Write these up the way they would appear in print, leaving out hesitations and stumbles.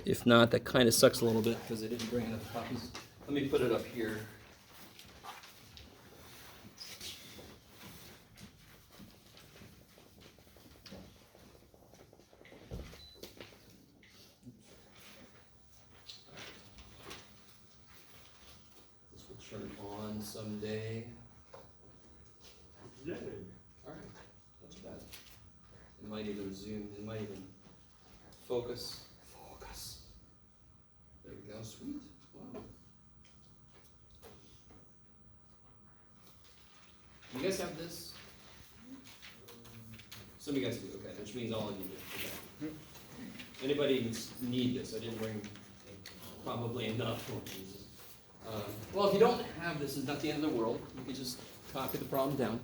If not, that kind of sucks a little bit because I didn't bring enough copies. Let me put it up here. This will turn on someday. Yay. All right, not too bad. It might even zoom. It might even focus. Focus. There we go. Sweet. Wow. You guys have this? Some of you guys do. Okay, which means all of you do. Okay. Anybody need this? I didn't bring probably enough. Well, if you don't have this, it's not the end of the world. You can just copy the problem down.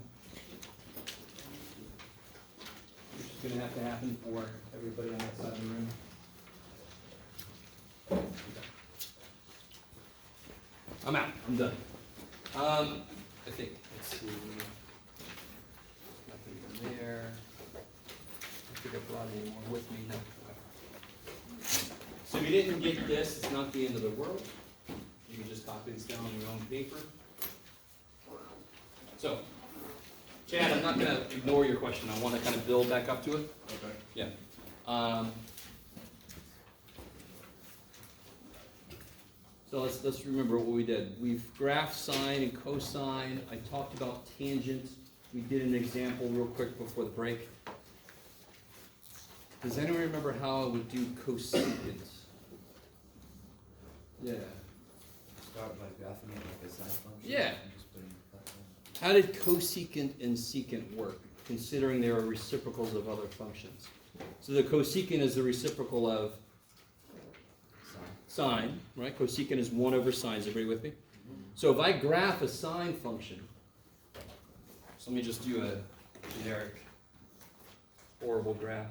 Which is going to have to happen for everybody on that side of the room. Okay. I'm out. I'm done. I think, let's see. Nothing in there. I think I brought any more with me. No. Okay. So if you didn't get this, it's not the end of the world. You can just copy this down on your own paper. So, Chad, I'm not going to ignore your question. I want to kind of build back up to it. Okay. Yeah. So let's remember what we did. We've graphed sine and cosine. I talked about tangent. We did an example real quick before the break. Does anyone remember how I would do cosecant? Yeah. Start by graphing it like a sine function. Yeah. And just putting that in. How did cosecant and secant work, considering they are reciprocals of other functions? So the cosecant is the reciprocal of sine, right? Cosecant is 1 over sine. Is everybody with me? So if I graph a sine function, so let me just do a generic horrible graph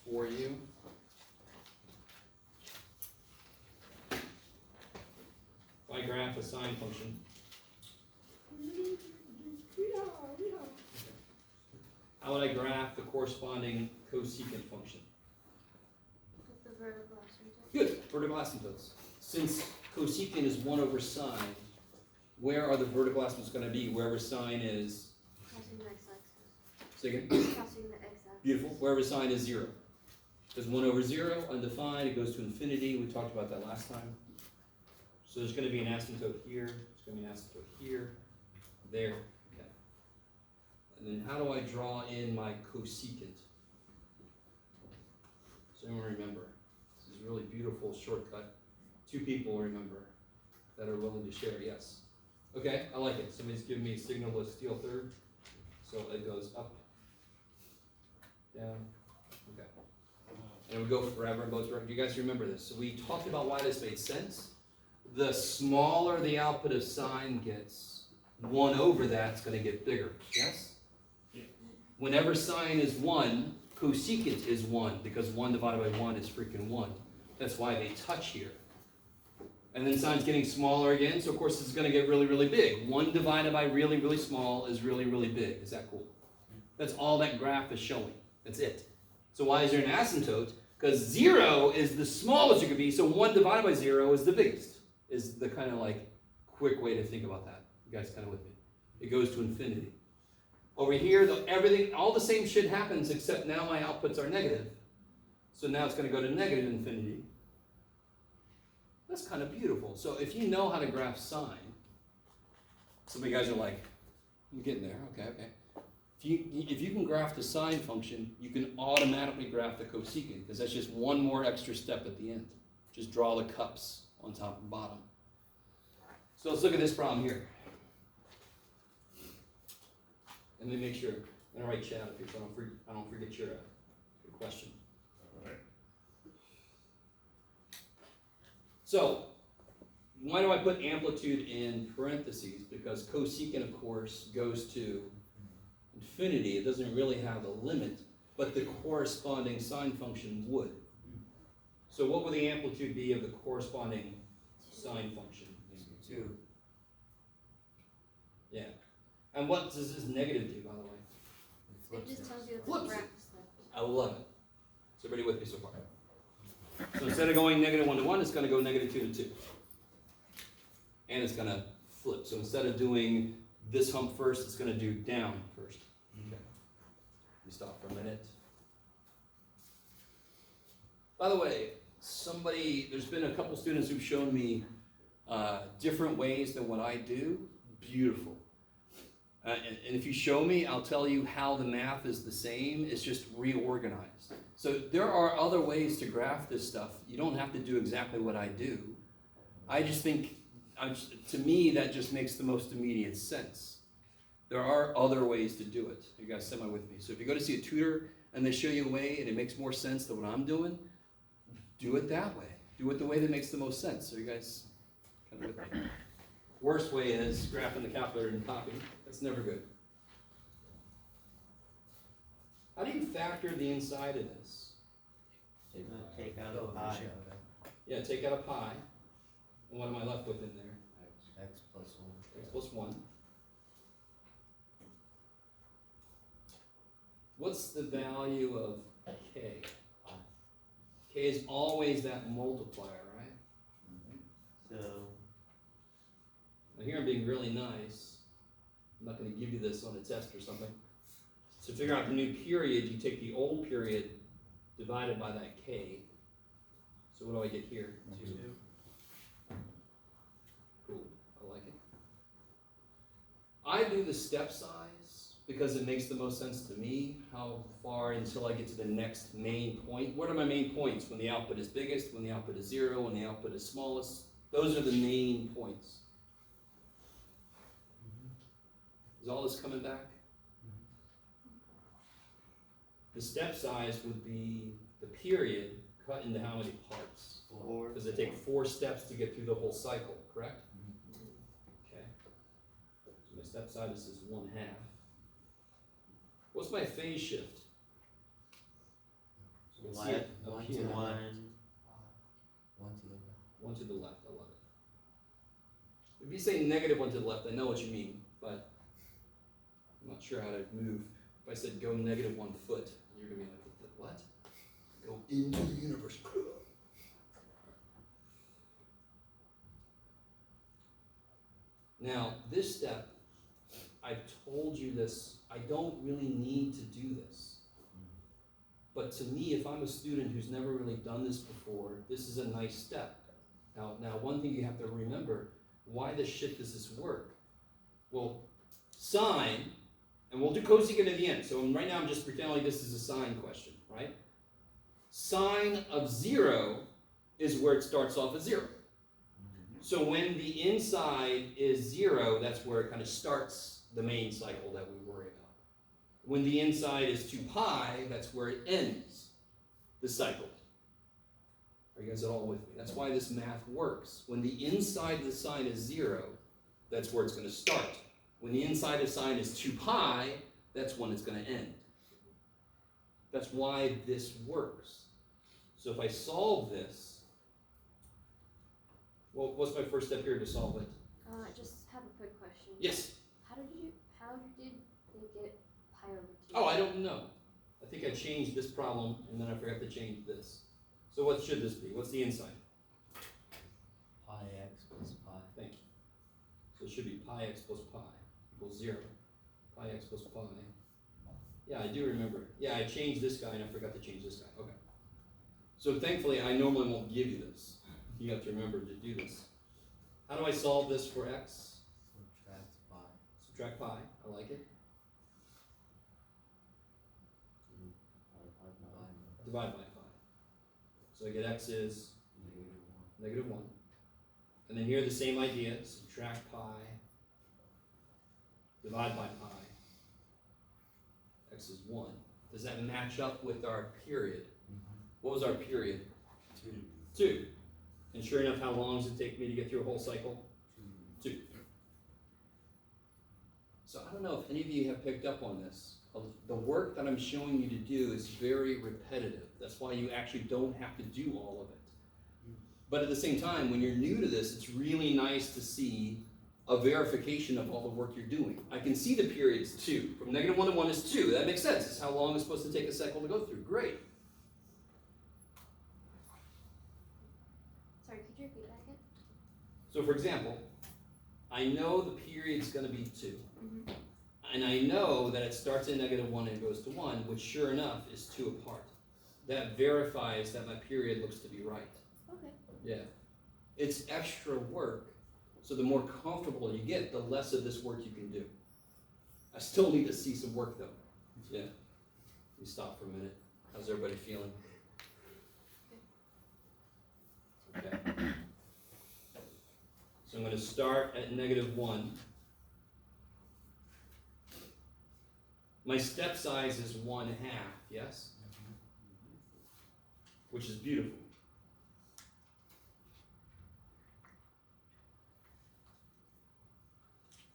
for you. If I graph a sine function, how would I graph the corresponding cosecant function? With the vertical asymptote. Good, vertical asymptotes. Since cosecant is 1 over sine, where are the vertical asymptotes going to be? Wherever sine is. Crossing the x-axis. Say again? Crossing the x-axis. Beautiful. Wherever sine is 0. There's 1 over 0, undefined, it goes to infinity. We talked about that last time. So there's going to be an asymptote here, there's going to be an asymptote here, there. Okay. And then how do I draw in my cosecant? So everyone remember. This is a really beautiful shortcut. 2 people remember that are willing to share. Yes. Okay, I like it. Somebody's giving me a signal to steal third. So it goes up, down. Okay. And we go forever in both directions. You guys remember this. So we talked about why this made sense. The smaller the output of sine gets, 1 over that's going to get bigger. Yes? Yeah. Whenever sine is 1, cosecant is 1, because 1 divided by 1 is freaking 1. That's why they touch here. And then sine's getting smaller again, so of course it's going to get really, really big. 1 divided by really, really small is really, really big. Is that cool? That's all that graph is showing. That's it. So why is there an asymptote? Because 0 is the smallest it could be, so 1 divided by 0 is the biggest. Is the kind of like quick way to think about that. You guys kind of with me? It goes to infinity. Over here, everything, all the same shit happens, except now my outputs are negative. So now it's going to go to negative infinity. That's kind of beautiful. So if you know how to graph sine, some of you guys are like, I'm getting there. Okay. If you can graph the sine function, you can automatically graph the cosecant, because that's just one more extra step at the end. Just draw the cups on top and bottom. So let's look at this problem here. And let me make sure I'm going to write chat up here so I don't forget your question. All right. So why do I put amplitude in parentheses? Because cosecant, of course, goes to infinity. It doesn't really have a limit, but the corresponding sine function would. So what would the amplitude be of the corresponding sine function? 2. Yeah. And what does this negative do, by the way? It just tells you that the Flips graph it. is flipped. I love it. Is everybody with me so far? So instead of going -1 to 1, it's gonna go -2 to 2. And it's gonna flip. So instead of doing this hump first, it's gonna do down first. Okay. Let me stop for a minute. By the way, there's been a couple students who've shown me different ways than what I do. Beautiful. And if you show me, I'll tell you how the math is the same. It's just reorganized. So there are other ways to graph this stuff. You don't have to do exactly what I do. I just think, to me, that just makes the most immediate sense. There are other ways to do it. You guys semi with me. So if you go to see a tutor and they show you a way and it makes more sense than what I'm doing, do it that way. Do it the way that makes the most sense. So you guys kind of with me. Worst way is graphing the calculator and copying. That's never good. How do you factor the inside of this? Take out a pi. Yeah, take out a pi. And what am I left with in there? X plus 1. X plus 1. What's the value of k? K is always that multiplier, right? So, Now here I'm being really nice. I'm not going to give you this on a test or something. To figure out the new period, you take the old period divided by that k. So what do I get here? 2. Cool, I like it. I do the step size because it makes the most sense to me. How far until I get to the next main point? What are my main points? When the output is biggest, when the output is 0, when the output is smallest. Those are the main points. Is all this coming back? The step size would be the period cut into how many parts? 4. Because it takes 4 steps to get through the whole cycle, correct? Okay. So my step size is 1/2. What's my phase shift? So you can see it up 1 here. to 1. 1 to the left. 1 to the left, I love it. If you say -1 to the left, I know what you mean, but I'm not sure how to move. If I said go -1 foot, you're gonna be like, what? Go into the universe. Now, this step, I told you this, I don't really need to do this. But to me, if I'm a student who's never really done this before, this is a nice step. Now, one thing you have to remember, why the shit does this work? Well, sine, and we'll do cosecant at the end. So right now I'm just pretending like this is a sine question, right? Sine of 0 is where it starts off at 0. So when the inside is 0, that's where it kind of starts the main cycle that we worry about. When the inside is 2 pi, that's where it ends the cycle. Are you guys all with me? That's why this math works. When the inside of the sine is 0, that's where it's going to start. When the inside of sine is 2 pi, that's when it's going to end. That's why this works. So if I solve this, well, what's my first step here to solve it? I just have a quick question. Yes. How did they get pi over 2? Oh, I don't know. I think I changed this problem, and then I forgot to change this. So what should this be? What's the inside? Pi x plus pi. Thank you. So it should be pi x plus pi equals 0. Pi x plus pi. Yeah, I do remember. Yeah, I changed this guy, and I forgot to change this guy. Okay. So thankfully, I normally won't give you this. You have to remember to do this. How do I solve this for x? Subtract pi. Subtract pi. I like it. Divide by pi. So I get x is -1. And then here the same idea. Subtract pi. Divide by pi. X is 1. Does that match up with our period? What was our period? 2. And sure enough, how long does it take me to get through a whole cycle? 2. So I don't know if any of you have picked up on this. The work that I'm showing you to do is very repetitive. That's why you actually don't have to do all of it. But at the same time, when you're new to this, it's really nice to see a verification of all the work you're doing. I can see the periods 2. From -1 to 1 is 2. That makes sense. It's how long it's supposed to take a cycle to go through. Great. repeat that again? So for example, I know the period's gonna be 2. Mm-hmm. And I know that it starts at -1 and goes to 1, which sure enough is 2 apart. That verifies that my period looks to be right. Okay. Yeah. It's extra work, so the more comfortable you get, the less of this work you can do. I still need to see some work though. Yeah. Let me stop for a minute. How's everybody feeling? Okay. So I'm going to start at -1. My step size is 1/2, yes? Which is beautiful.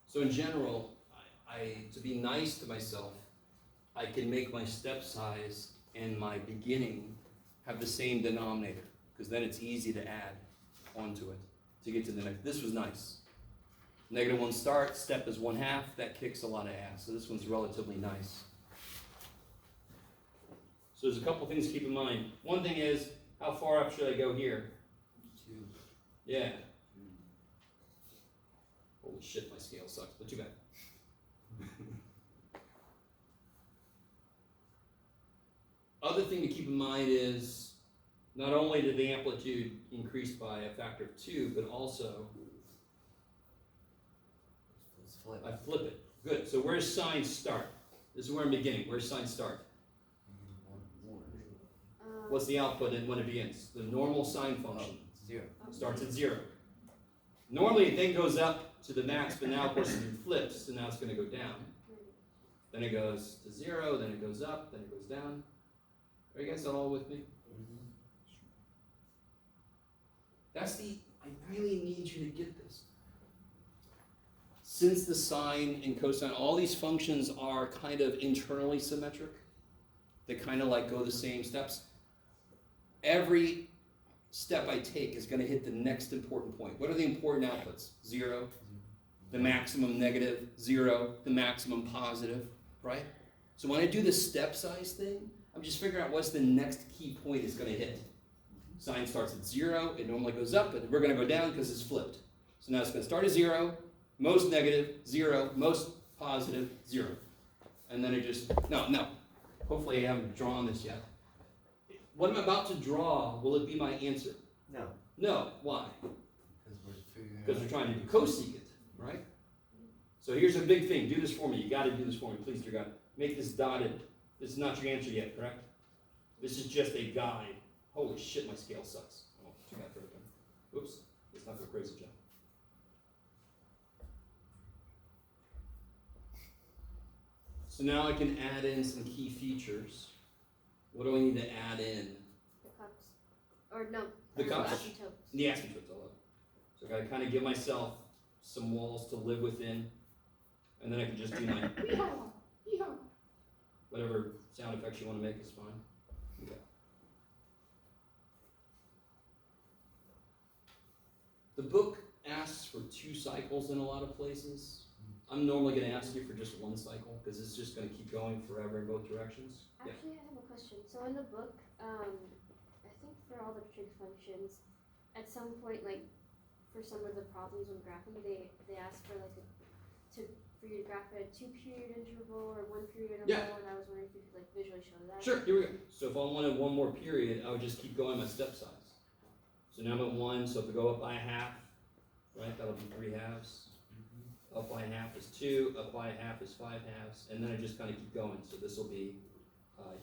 So in general, to be nice to myself, I can make my step size and my beginning have the same denominator, because then it's easy to add onto it to get to the next. This was nice. -1 start, step is 1/2, that kicks a lot of ass. So this one's relatively nice. So there's a couple things to keep in mind. One thing is, how far up should I go here? 2. Yeah. Holy shit, my scale sucks, but too bad. Other thing to keep in mind is, not only did the amplitude increase by a factor of 2, but also Let's flip. I flip it. Good. So where's sine start? This is where I'm beginning. Where's sine start? What's the output and when it begins? The normal sine function 0. starts at 0. Normally it then goes up to the max, but now of course it flips, so now it's going to go down. Then it goes to 0, then it goes up, then it goes down. Are you guys all with me? I really need you to get this. Since the sine and cosine, all these functions are kind of internally symmetric, they kind of like go the same steps. Every step I take is going to hit the next important point. What are the important outputs? 0, the maximum negative, 0, the maximum positive, right? So when I do the step size thing, I'm just figuring out what's the next key point it's going to hit. Sine starts at 0, it normally goes up, but we're going to go down because it's flipped. So now it's going to start at 0, most negative, 0, most positive, 0. And then it just, no, hopefully I haven't drawn this yet. What I'm about to draw, will it be my answer? No. No, why? Because Because we're trying to do cosecant, right? So here's a big thing, do this for me, you gotta do this for me, please dear God. Make this dotted, this is not your answer yet, correct? This is just a guide. Holy shit, my scale sucks. Oh, too bad for everything. Oops, let's not go crazy, John. So now I can add in some key features. What do I need to add in? The cups. Or no. The or cups? asymptotes. The asymptotes, I love it. So I gotta kind of give myself some walls to live within, and then I can just do my whatever sound effects you want to make is fine. Okay. The book asks for 2 cycles in a lot of places. I'm normally going to ask you for just 1 cycle because it's just going to keep going forever in both directions. Actually, I have a question. So in the book, I think for all the trig functions, at some point, like for some of the problems with graphing, they ask for like for you to graph at a 2-period interval or 1-period interval, Yeah. and I was wondering if you could like visually show that. Sure, here we go. So if I wanted 1 more period, I would just keep going my step size. So now I'm at 1, so if I go up by a half, right, that'll be 3 halves. Up by a half is 2, up by a half is 5 halves, and then I just kind of keep going. So this will be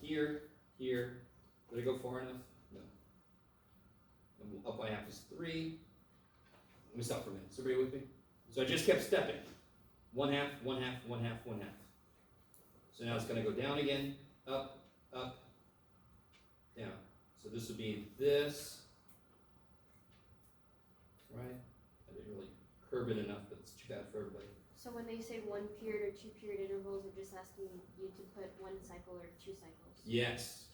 here. Did I go far enough? No. And up by a half is 3. Let me stop for a minute. Is everybody with me? So I just kept stepping. 1 half, 1 half, 1 half, 1 half. So now it's going to go down again, up, down. So this would be this, right? I didn't really curve it enough, but it's too bad for everybody. So when they say 1-period or 2-period intervals, they're just asking you to put 1 cycle or 2 cycles. Yes.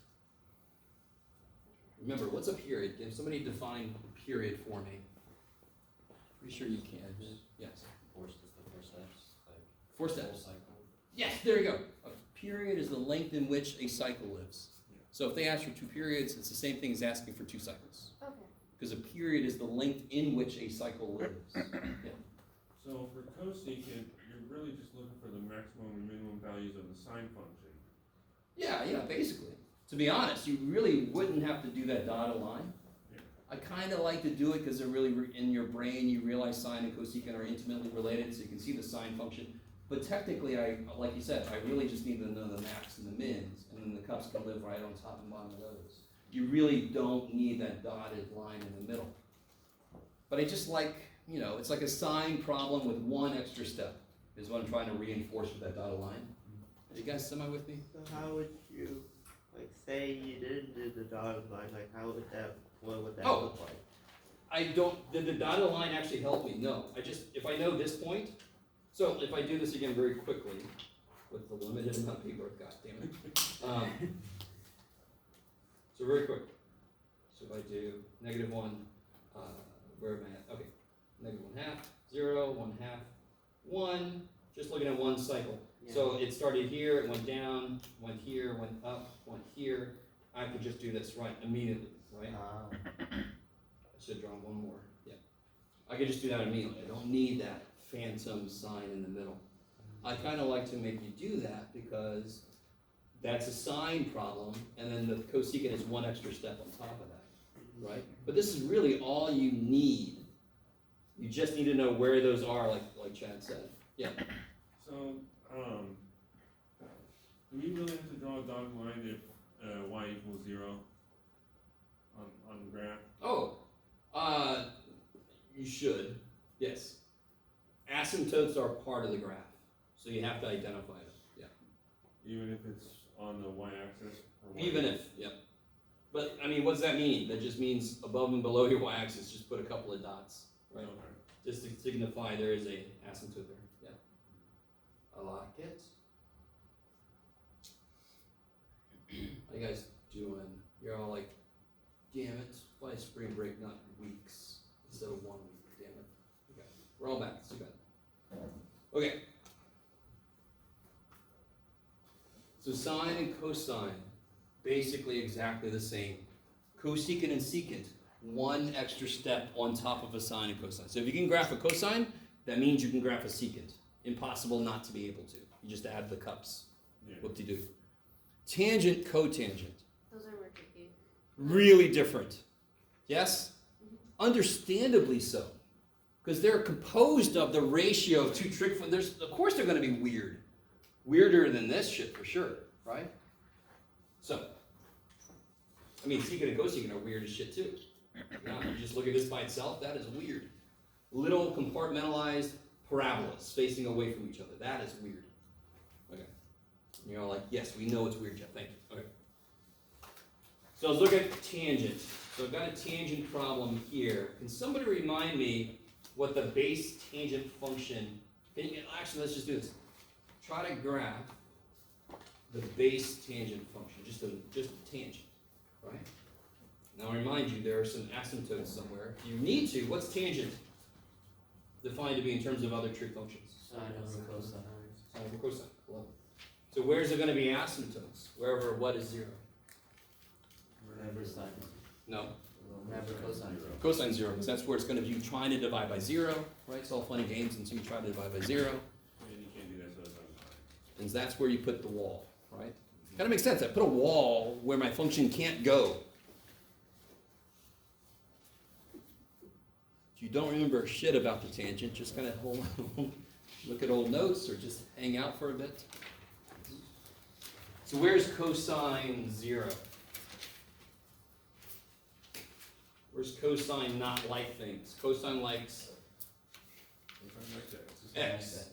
Remember, what's a period? Can somebody define period for me? Pretty sure you can. Yes. 4 steps, the 4 steps. Like 4 full steps. cycle. Yes, there you go. A period is the length in which a cycle lives. So if they ask for 2 periods, it's the same thing as asking for 2 cycles. Okay. because a period is the length in which a cycle lives. Yeah. So for cosecant, you're really just looking for the maximum and minimum values of the sine function. Yeah, basically. To be honest, you really wouldn't have to do that dotted line. Yeah. I kind of like to do it because they're really in your brain. You realize sine and cosecant are intimately related, so you can see the sine function. But technically, like you said, I really just need to know the max and the mins, and then the cups can live right on top and bottom of those. You really don't need that dotted line in the middle. But I just like, it's like a sine problem with one extra step, is what I'm trying to reinforce with that dotted line. Are you guys semi with me? So how would you, like, say you didn't do the dotted line, like, what would that look like? Did the dotted line actually help me? No. If I know this point, so if I do this again very quickly, with the limited amount of paper, god damn it. So very quick. So if I do -1, where am I at? Okay, -1/2, 0, 1/2, 1, just looking at one cycle. Yeah. So it started here, it went down, went here, went up, went here. I could just do this right immediately, right? I should draw one more, yeah. I could just do that immediately. I don't need that phantom sign in the middle. I kind of like to make you do that because that's a sine problem, and then the cosecant is one extra step on top of that, right? But this is really all you need. You just need to know where those are, like Chad said. Yeah. So, do we really have to draw a dotted line if y equals 0 on the graph? You should, yes. Asymptotes are part of the graph, so you have to identify them, yeah. Even if it's on the y-axis? Even if, yeah. But, I mean, what does that mean? That just means above and below your y-axis, just put a couple of dots, right? Okay. Just to signify there is a asymptote there, yeah. I like it. How you guys doing? You're all like, damn it, why is spring break not weeks instead of 1 week, damn it. Okay, we're all back, it's too bad. Okay. So sine and cosine, basically exactly the same. Cosecant and secant, one extra step on top of a sine and cosine. So if you can graph a cosine, that means you can graph a secant. Impossible not to be able to. You just add the cups. Yeah. Whoop-de-doo. Tangent, cotangent. Those are more tricky. Really different. Yes? Understandably so. Because they're composed of the ratio of two trig functions. Of course they're going to be weird. Weirder than this shit for sure, right? So, I mean, secant and cosecant are weird as shit too. You just look at this by itself, that is weird. Little compartmentalized parabolas facing away from each other. That is weird. Okay. And you're all like, yes, we know it's weird, Jeff. Thank you. Okay. So let's look at tangent. So I've got a tangent problem here. Can somebody remind me what the base tangent function, actually let's just do this. Try to graph the base tangent function, just a tangent, right? Now I remind you, there are some asymptotes somewhere. If you need to, what's tangent defined to be in terms of other trig functions? Sine over cosine. Sine over cosine. Love it. So where's it going to be asymptotes? Wherever what is 0? Wherever sine. No. Whenever cosine. Cosine 0, because that's where it's going to be you trying to divide by 0, right? It's all fun and games until you try to divide by 0. And you can't do that, so it's on fine. And that's where you put the wall, right? Kind of makes sense. I put a wall where my function can't go. If you don't remember shit about the tangent, just kind of look at old notes or just hang out for a bit. So where's cosine 0? Where's cosine not like things? Cosine likes Something like that. It's just x.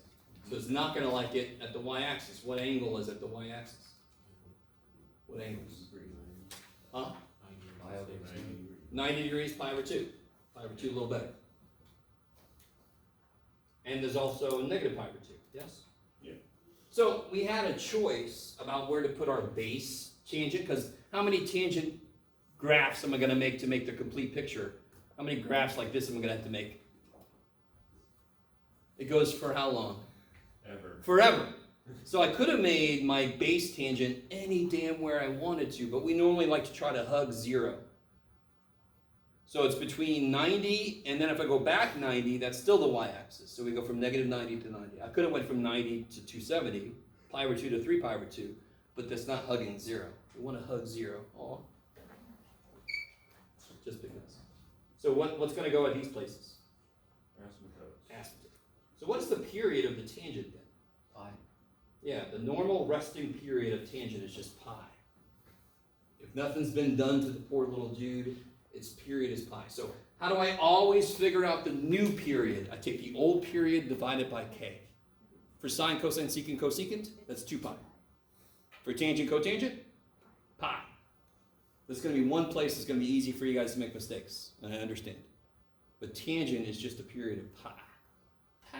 So it's not going to like it at the y-axis. What angle is at the y-axis? What angles? Huh? 90 degrees, pi over 2. Pi over 2 a little better. And there's also a negative pi over 2, yes? Yeah. So we had a choice about where to put our base tangent, because how many tangent graphs am I going to make the complete picture? How many graphs like this am I going to have to make? It goes for how long? Ever. Forever. So I could have made my base tangent any damn where I wanted to, but we normally like to try to hug 0. So it's between 90, and then if I go back 90, that's still the y-axis. So we go from negative 90 to 90. I could have went from 90 to 270, pi over 2 to 3 pi over 2, but that's not hugging 0. We want to hug 0. Aw. Just because. So what's going to go at these places? Asymptotes. Asymptote. So what's the period of the tangent then? Pi. Yeah, the normal resting period of tangent is just pi. If nothing's been done to the poor little dude, its period is pi. So how do I always figure out the new period? I take the old period divided by k. For sine, cosine, secant, cosecant, that's 2 pi. For tangent, cotangent, pi. There's going to be one place that's going to be easy for you guys to make mistakes, and I understand. But tangent is just a period of pi. Pi.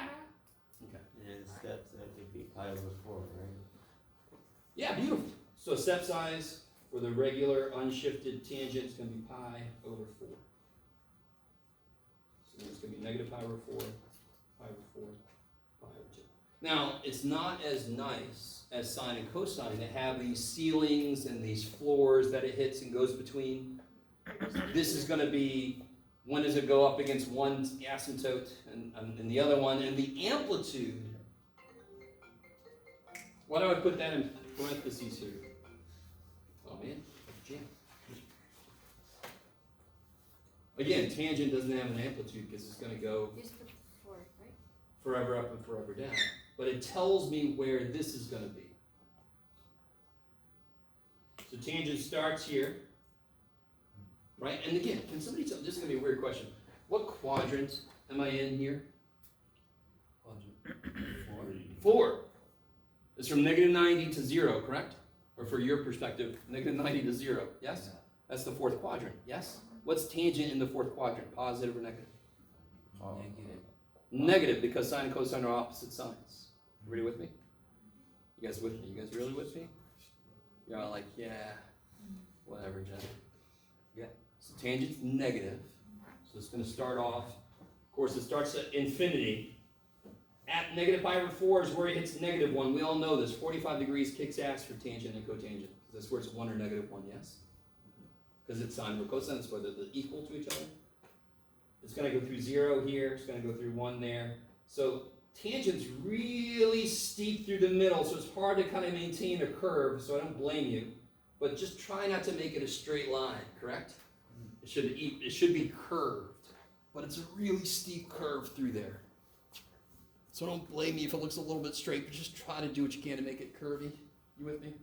Okay. And steps, that would be pi over 4, right? Yeah, beautiful. So step size for the regular unshifted tangent is going to be pi over 4. So it's going to be negative pi over 4, pi over 4, pi over 2. Now, it's not as nice as sine and cosine to have these ceilings and these floors that it hits and goes between. This is going to be, when does it go up against one asymptote and the other one? And the amplitude, why do I put that in parentheses here? Oh man, jam. Again, tangent doesn't have an amplitude because it's going to go Just put 4, right? forever up and forever down. But it tells me where this is going to be. So tangent starts here, right? And again, can somebody tell, this is going to be a weird question. What quadrant am I in here? Quadrant. 4. It's from negative 90 to 0, correct? Or for your perspective, negative 90 to 0, yes? Yeah. That's the 4th quadrant, yes? What's tangent in the 4th quadrant, positive or negative? Negative. Negative, because sine and cosine are opposite signs. Everybody with me? You guys with me? You guys really with me? You're all like, yeah, whatever, Jen. Yeah. So tangent's negative. So it's going to start off. Of course, it starts at infinity. At negative pi over 4 is where it hits negative 1. We all know this. 45 degrees kicks ass for tangent and cotangent. That's where it's 1 or negative 1, yes? Because it's sine or cosine, it's whether they're equal to each other. It's going to go through 0 here. It's going to go through 1 there. So tangent's really steep through the middle, so it's hard to kind of maintain a curve, so I don't blame you. But just try not to make it a straight line, correct? It should be curved, but it's a really steep curve through there. So don't blame me if it looks a little bit straight, but just try to do what you can to make it curvy. You with me?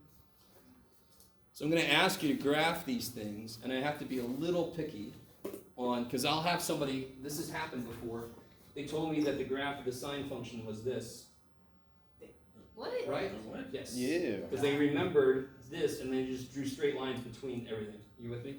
So I'm going to ask you to graph these things, and I have to be a little picky on, because I'll have somebody, this has happened before, they told me that the graph of the sine function was this, What? right? What? Yes. Yeah. Because they remembered this, and they just drew straight lines between everything. You with me?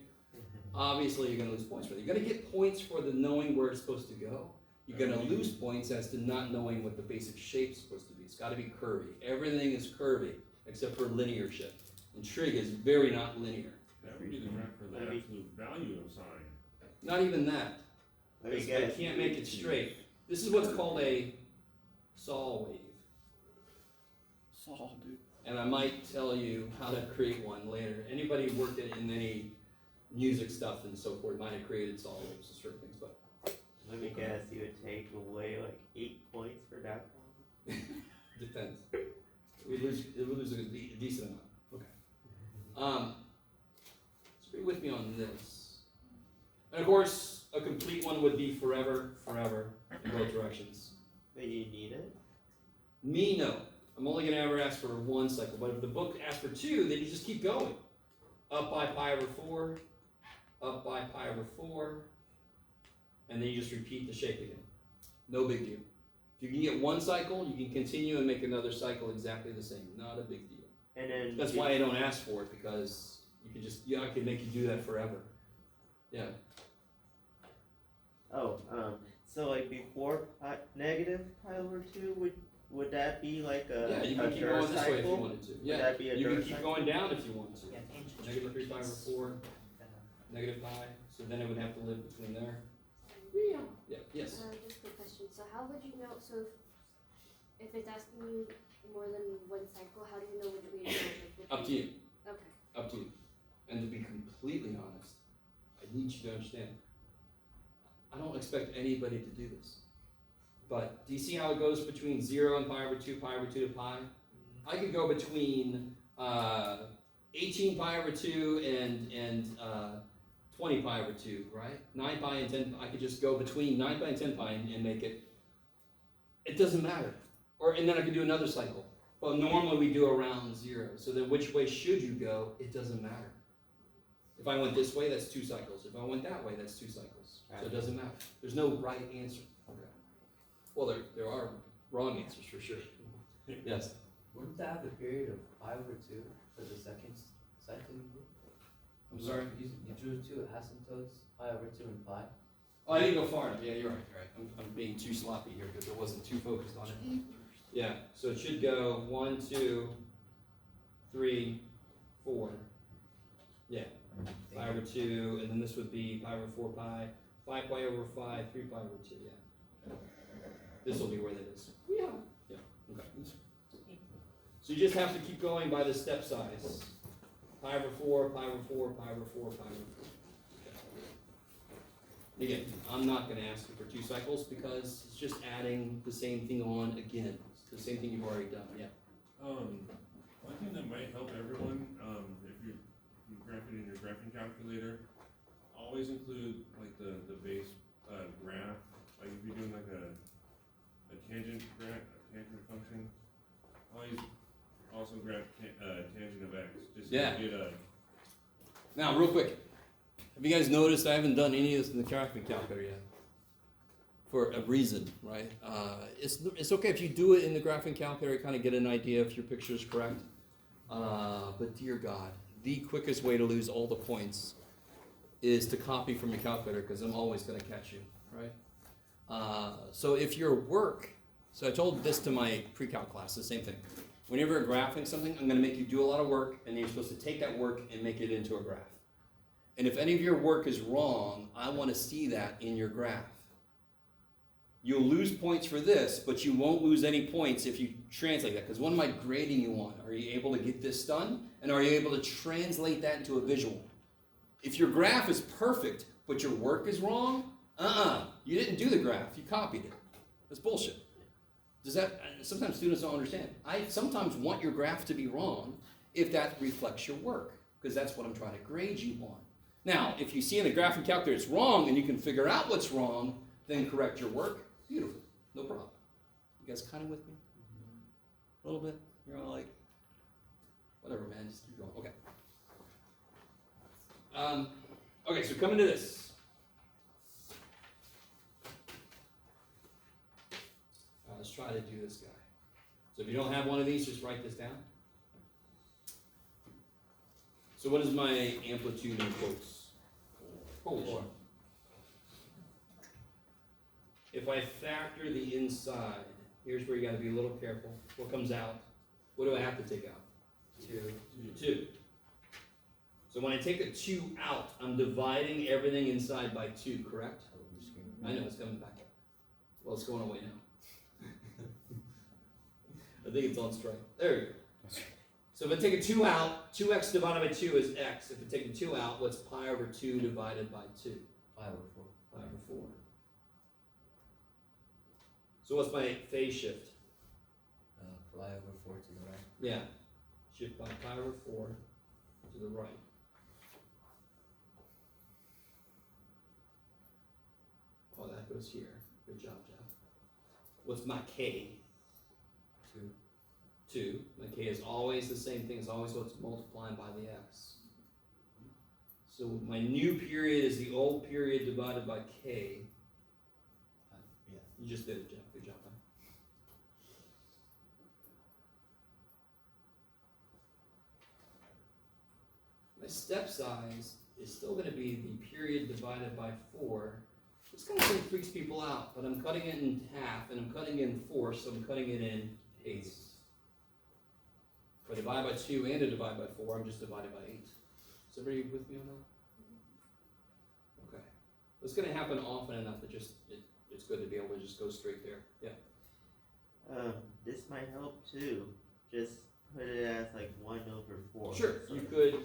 Obviously, you're going to lose points for it. You're going to get points for the knowing where it's supposed to go. You're going to lose points as to not knowing what the basic shape's supposed to be. It's got to be curvy. Everything is curvy, except for linear shit. And trig is very not linear. That would be the graph for the absolute value of sine. Not even that. Let me Because I guess. can't make it straight. This is what's called a saw wave. Saw, dude. And I might tell you how to create one later. Anybody who worked in any music stuff and so forth might have created saw waves and certain things, but Let me guess, you would take away like 8 points for that one? depends. We lose a decent amount. Okay. So be with me on this. And of course, a complete one would be forever, forever, in both directions. But you need it? Me, no. I'm only going to ever ask for 1 cycle. But if the book asks for 2, then you just keep going. Up by pi over 4, up by pi over 4, and then you just repeat the shape again. No big deal. If you can get 1 cycle, you can continue and make another cycle exactly the same. Not a big deal. And then That's why I don't ask for it, because you can just, I can make you do that forever. Yeah. so like before negative pi over 2, would that be like Yeah, you a can keep dirt going this way if you cycle? wanted to. Would Yeah, that be a you can dirt keep cycle? going down if you want to. Yeah, tangent. Negative 3 pi over 4, negative pi, so then it would have to live between there. Yeah, yes. Just a quick question. So how would you know? So if it's asking you more than 1 cycle, how do you know which way to go? Like, which Up to way- you, Okay. up to you. And to be completely honest, I need you to understand, I don't expect anybody to do this. But do you see how it goes between 0 and pi over 2 to pi? I could go between 18 pi over 2 and 20 pi over 2, right? 9 pi and 10, I could just go between 9 pi and 10 pi and make it, it doesn't matter. And then I could do another cycle. Well, normally we do around 0. So then which way should you go? It doesn't matter. If I went this way, that's 2 cycles. If I went that way, that's 2 cycles. So it doesn't matter. There's no right answer. Okay. Well, there are wrong answers for sure. Yes. Wouldn't that have a period of pi over 2 for the second cycle you did? I'm sorry? You drew 2 asymptotes, pi over 2 and pi. Oh, I didn't go far enough. Yeah, you're right. You're right. I'm being too sloppy here because I wasn't too focused on it. Yeah, so it should go 1, 2, 3, 4. Yeah, pi over 2, and then this would be pi over 4 pi, 5 pi over 5, 3 pi over 2, yeah. This will be where that is. Yeah. Yeah, okay. So you just have to keep going by the step size. Pi over 4, pi over 4, pi over 4, pi over 4. Okay. Again, I'm not going to ask you for 2 cycles because it's just adding the same thing on again. It's the same thing you've already done, yeah. One thing that might help everyone, if you're graphing in your graphing calculator, always include like the base graph. Like if you're doing like a tangent graph, a tangent function, always also graph tangent of x. Just Yeah. to get a. Now, real quick, have you guys noticed I haven't done any of this in the graphing calculator yet? For a reason, right? It's okay if you do it in the graphing calculator, kind of get an idea if your picture is correct. But dear God, the quickest way to lose all the points is to copy from your calculator because I'm always going to catch you, right? So if your work, so I told this to my pre-calc class, the same thing. Whenever you're graphing something, I'm going to make you do a lot of work, and then you're supposed to take that work and make it into a graph. And if any of your work is wrong, I want to see that in your graph. You'll lose points for this, but you won't lose any points if you translate that. Because what am I grading you on? Are you able to get this done? And are you able to translate that into a visual? If your graph is perfect, but your work is wrong, you didn't do the graph, you copied it. That's bullshit. Sometimes students don't understand. I sometimes want your graph to be wrong if that reflects your work, because that's what I'm trying to grade you on. Now, if you see in the graphing calculator it's wrong and you can figure out what's wrong, then correct your work. Beautiful, no problem. You guys kind of with me? A little bit? You're all like, whatever, man, just keep going. Okay. Okay, so coming to this. Let's try to do this guy. So if you don't have one of these, just write this down. So what is my amplitude in quotes? Holy shit. If I factor the inside, here's where you got to be a little careful. What comes out? What do I have to take out? 2. So when I take a 2 out, I'm dividing everything inside by 2, correct? I know, it's coming back up. Well, it's going away now. I think it's on strike. There we go. So if I take a 2 out, 2x divided by 2 is x. If I take a 2 out, what's pi over 2 divided by 2? Pi over 4. Pi over 4. So what's my phase shift? Pi over 4 to the right. Yeah. Shift by pi over 4 to the right. Oh, that goes here. Good job, Jeff. What's my k? 2. My k is always the same thing. It's always what's multiplying by the x. So my new period is the old period divided by k. Yeah. You just did it, Jeff. Good job, man. My step size is still going to be the period divided by 4. This kind of thing freaks people out, but I'm cutting it in half, and I'm cutting it in fourths, so I'm cutting it in eighths. If I divide by 2 and I divide by 4, I'm just divided by 8. Is everybody with me on that? Okay. It's going to happen often enough that it's good to be able to just go straight there. Yeah. This might help too. Just put it as like 1 over 4. Sure. So You could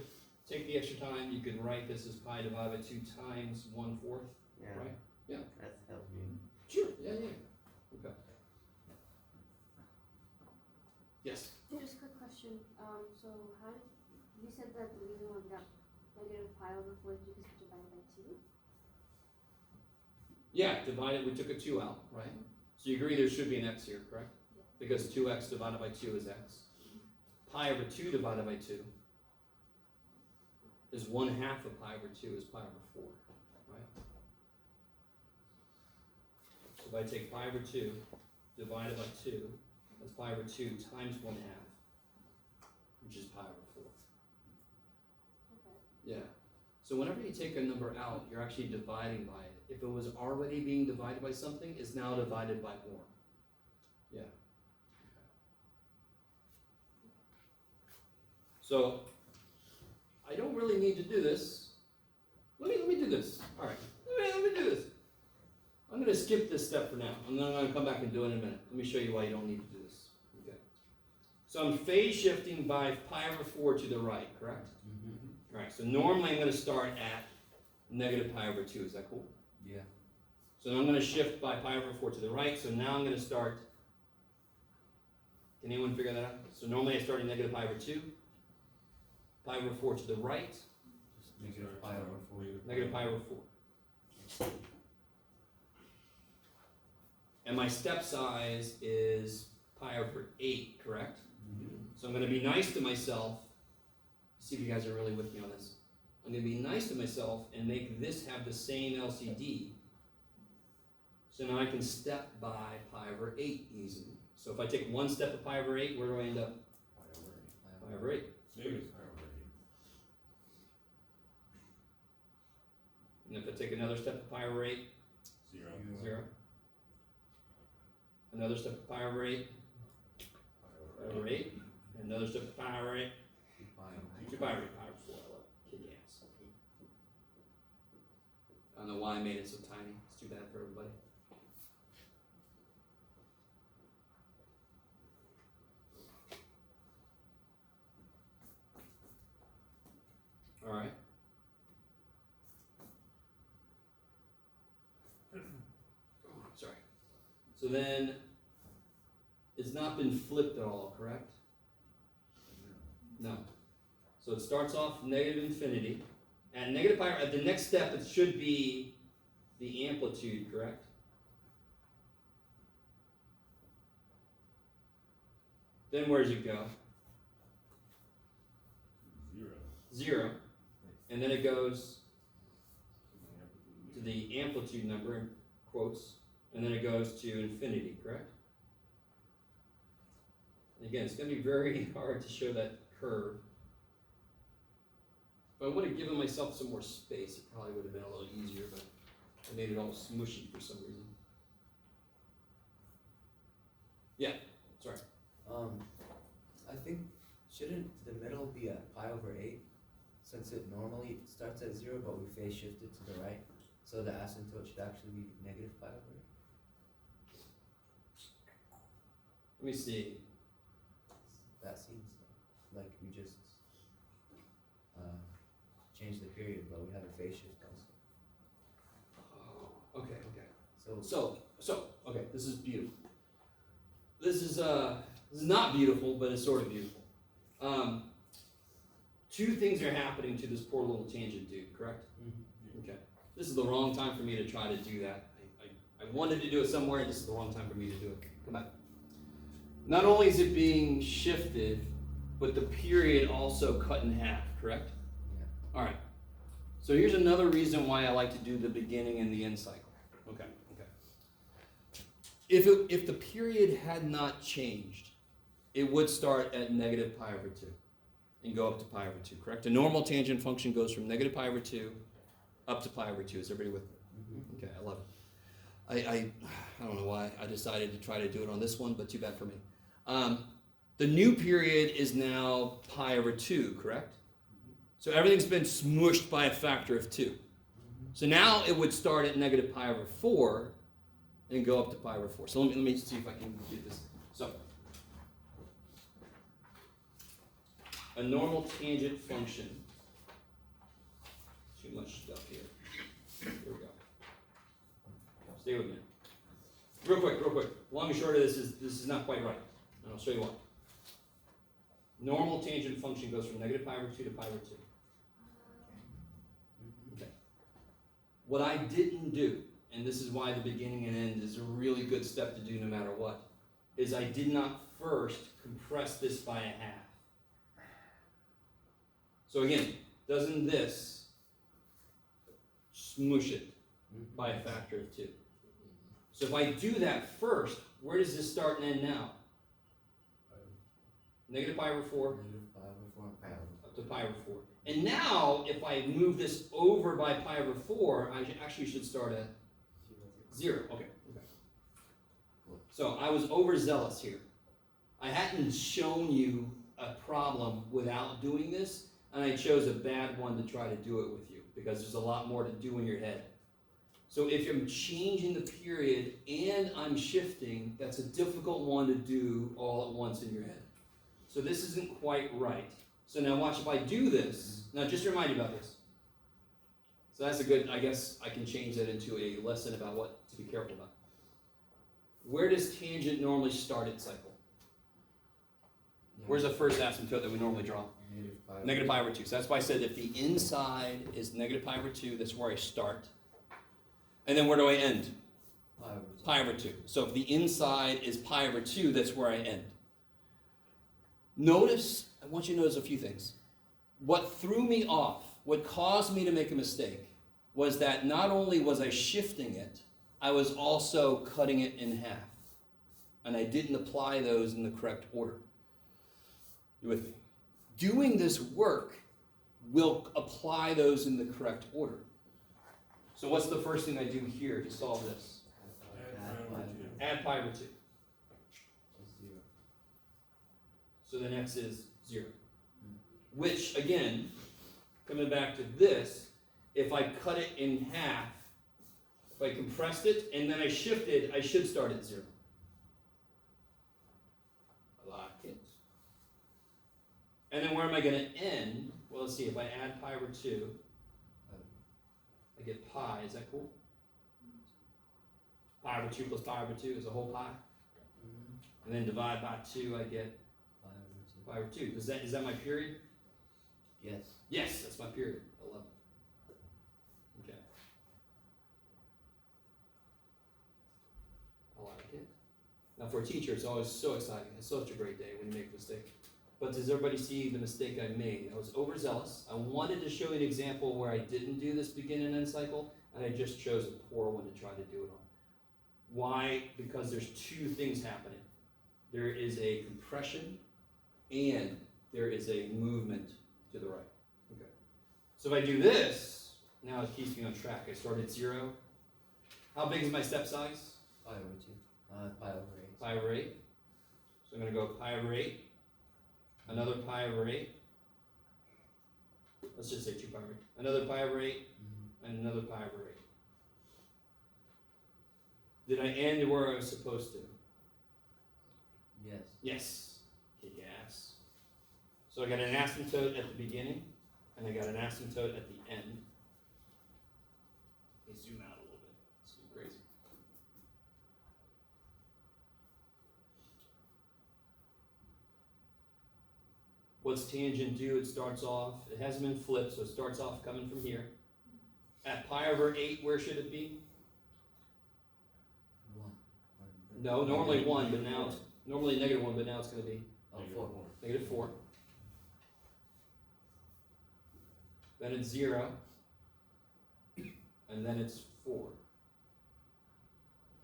take the extra time. You can write this as pi divided by 2 times 1/4. yeah. Right? Yeah. That's helping. Sure, yeah. Okay. Yes? Just a quick question. So how did, you said that the reason why we got negative pi over 4 is because we divided by 2? Yeah, divided, we took a 2 out, right? So you agree there should be an x here, correct? Yeah. Because 2x divided by 2 is x. Pi over 2 divided by 2 is 1/2 of pi over 2 is pi over 4, right? So if I take pi over 2 divided by 2, that's pi over 2 times 1/2, which is pi over 4. Okay. Yeah. So whenever you take a number out, you're actually dividing by it. If it was already being divided by something, it's now divided by more. Yeah. So I don't really need to do this. Let me do this. All right. Let me do this. I'm going to skip this step for now. I'm going to come back and do it in a minute. Let me show you why you don't need to do this. Okay. So I'm phase shifting by pi over 4 to the right, correct? All right. So normally I'm going to start at negative pi over 2. Is that cool? Yeah. So I'm going to shift by pi over 4 to the right. So now I'm going to start. Can anyone figure that out? So normally I start at negative pi over 2. Pi over 4 to the right. Just negative pi over 4. Negative pi over 4. And my step size is pi over 8, correct? So I'm going to be nice to myself. See if you guys are really with me on this. I'm going to be nice to myself and make this have the same LCD. So now I can step by pi over 8 easily. So if I take one step of pi over 8, where do I end up? Pi over 8. Negative pi over 8. And if I take another step of pi over 8, 0. 0. Another step of pi over 8, pi over 8. And another step of pi over 8, 2 pi over 8, pi over 4. I love kick ass. I don't know why I made it so tiny. It's too bad for everybody. All right. Sorry. So then, it's not been flipped at all, correct? No. So it starts off negative infinity. At negative pi, at the next step, it should be the amplitude, correct? Then where does it go? 0. 0. And then it goes to the amplitude number in quotes, and then it goes to infinity, correct? And again, it's going to be very hard to show that curve. If I would have given myself some more space, it probably would have been a little easier, but I made it all smushy for some reason. Yeah, sorry. I think, shouldn't the middle be at pi over 8? Since it normally starts at 0, but we phase shift it to the right. So the asymptote should actually be negative pi over 8. Let me see. That seems like we just changed the period, but we have a phase shift also. Oh, okay. So Okay, this is beautiful. This is not beautiful, but it's sort of beautiful. Two things are happening to this poor little tangent dude, correct? Okay. This is the wrong time for me to try to do that. I wanted to do it somewhere, and this is the wrong time for me to do it. Come back. Not only is it being shifted, but the period also cut in half, correct? Yeah. All right. So here's another reason why I like to do the beginning and the end cycle. Okay. If the period had not changed, it would start at negative pi over 2 and go up to pi over 2, correct? A normal tangent function goes from negative pi over 2 up to pi over 2. Is everybody with me? Okay, I love it. I don't know why I decided to try to do it on this one, but too bad for me. The new period is now pi over 2, correct? So everything's been smushed by a factor of 2. So now it would start at negative pi over 4 and go up to pi over 4. So let me see if I can get this. So a normal tangent function. Too much stuff here. Here we go. do again. Real quick. Long and short of this is not quite right. And I'll show you why. Normal tangent function goes from negative pi over 2 to pi over 2. Okay. What I didn't do, and this is why the beginning and end is a really good step to do no matter what, is I did not first compress this by a half. So again, doesn't this smoosh it by a factor of 2? So if I do that first, where does this start and end now? Negative pi over 4 Negative pi over 4 and pi over up to pi over 4. And now, if I move this over by pi over 4, I actually should start at 0. Okay. So I was overzealous here. I hadn't shown you a problem without doing this, and I chose a bad one to try to do it with you, because there's a lot more to do in your head. So if I'm changing the period and I'm shifting, that's a difficult one to do all at once in your head. So this isn't quite right. So now watch, if I do this, now just remind you about this. So that's a good, I guess I can change that into a lesson about what to be careful about. Where does tangent normally start its cycle? Where's the first asymptote that we normally draw? Negative pi over 2. So that's why I said if the inside is negative pi over 2, that's where I start. And then where do I end? Pi over 2. Pi over 2. So if the inside is pi over 2, that's where I end. Notice, I want you to notice a few things. What threw me off, what caused me to make a mistake, was that not only was I shifting it, I was also cutting it in half. And I didn't apply those in the correct order. You with me? Doing this work will apply those in the correct order. So what's the first thing I do here to solve this? Add pi over 2. 0. So the next is 0. Which, again, coming back to this, if I cut it in half, if I compressed it and then I shifted, I should start at 0. Like it. And then where am I going to end? Well, let's see. If I add pi over 2, I get pi. Is that cool? Pi over 2 plus pi over 2 is a whole pi. And then divide by 2, I get pi over 2. Is that my period? Yes. Yes, that's my period. 11. Okay. I like it. Now for a teacher, it's always so exciting. It's such a great day when you make a mistake. But does everybody see the mistake I made? I was overzealous. I wanted to show you an example where I didn't do this begin and end cycle, and I just chose a poor one to try to do it on. Why? Because there's two things happening. There is a compression and there is a movement to the right. Okay. So if I do this, now it keeps me on track. I start at 0. How big is my step size? Pi over 2. Pi over 8. Pi over 8. So I'm going to go pi over 8. Another pi over 8. Let's just say 2 pi over 8. Another pi over 8. And another pi over 8. Did I end where I was supposed to? Yes. Yes. Kick ass. So I got an asymptote at the beginning, and I got an asymptote at the end. Let me zoom out a little bit. It's getting crazy. What's tangent do? It starts off, it hasn't been flipped, so it starts off coming from here. At pi over 8, where should it be? 1. No, normally 1, but now, normally negative 1, but now it's going to be Oh, 4. negative 4. Then it's 0. And then it's 4.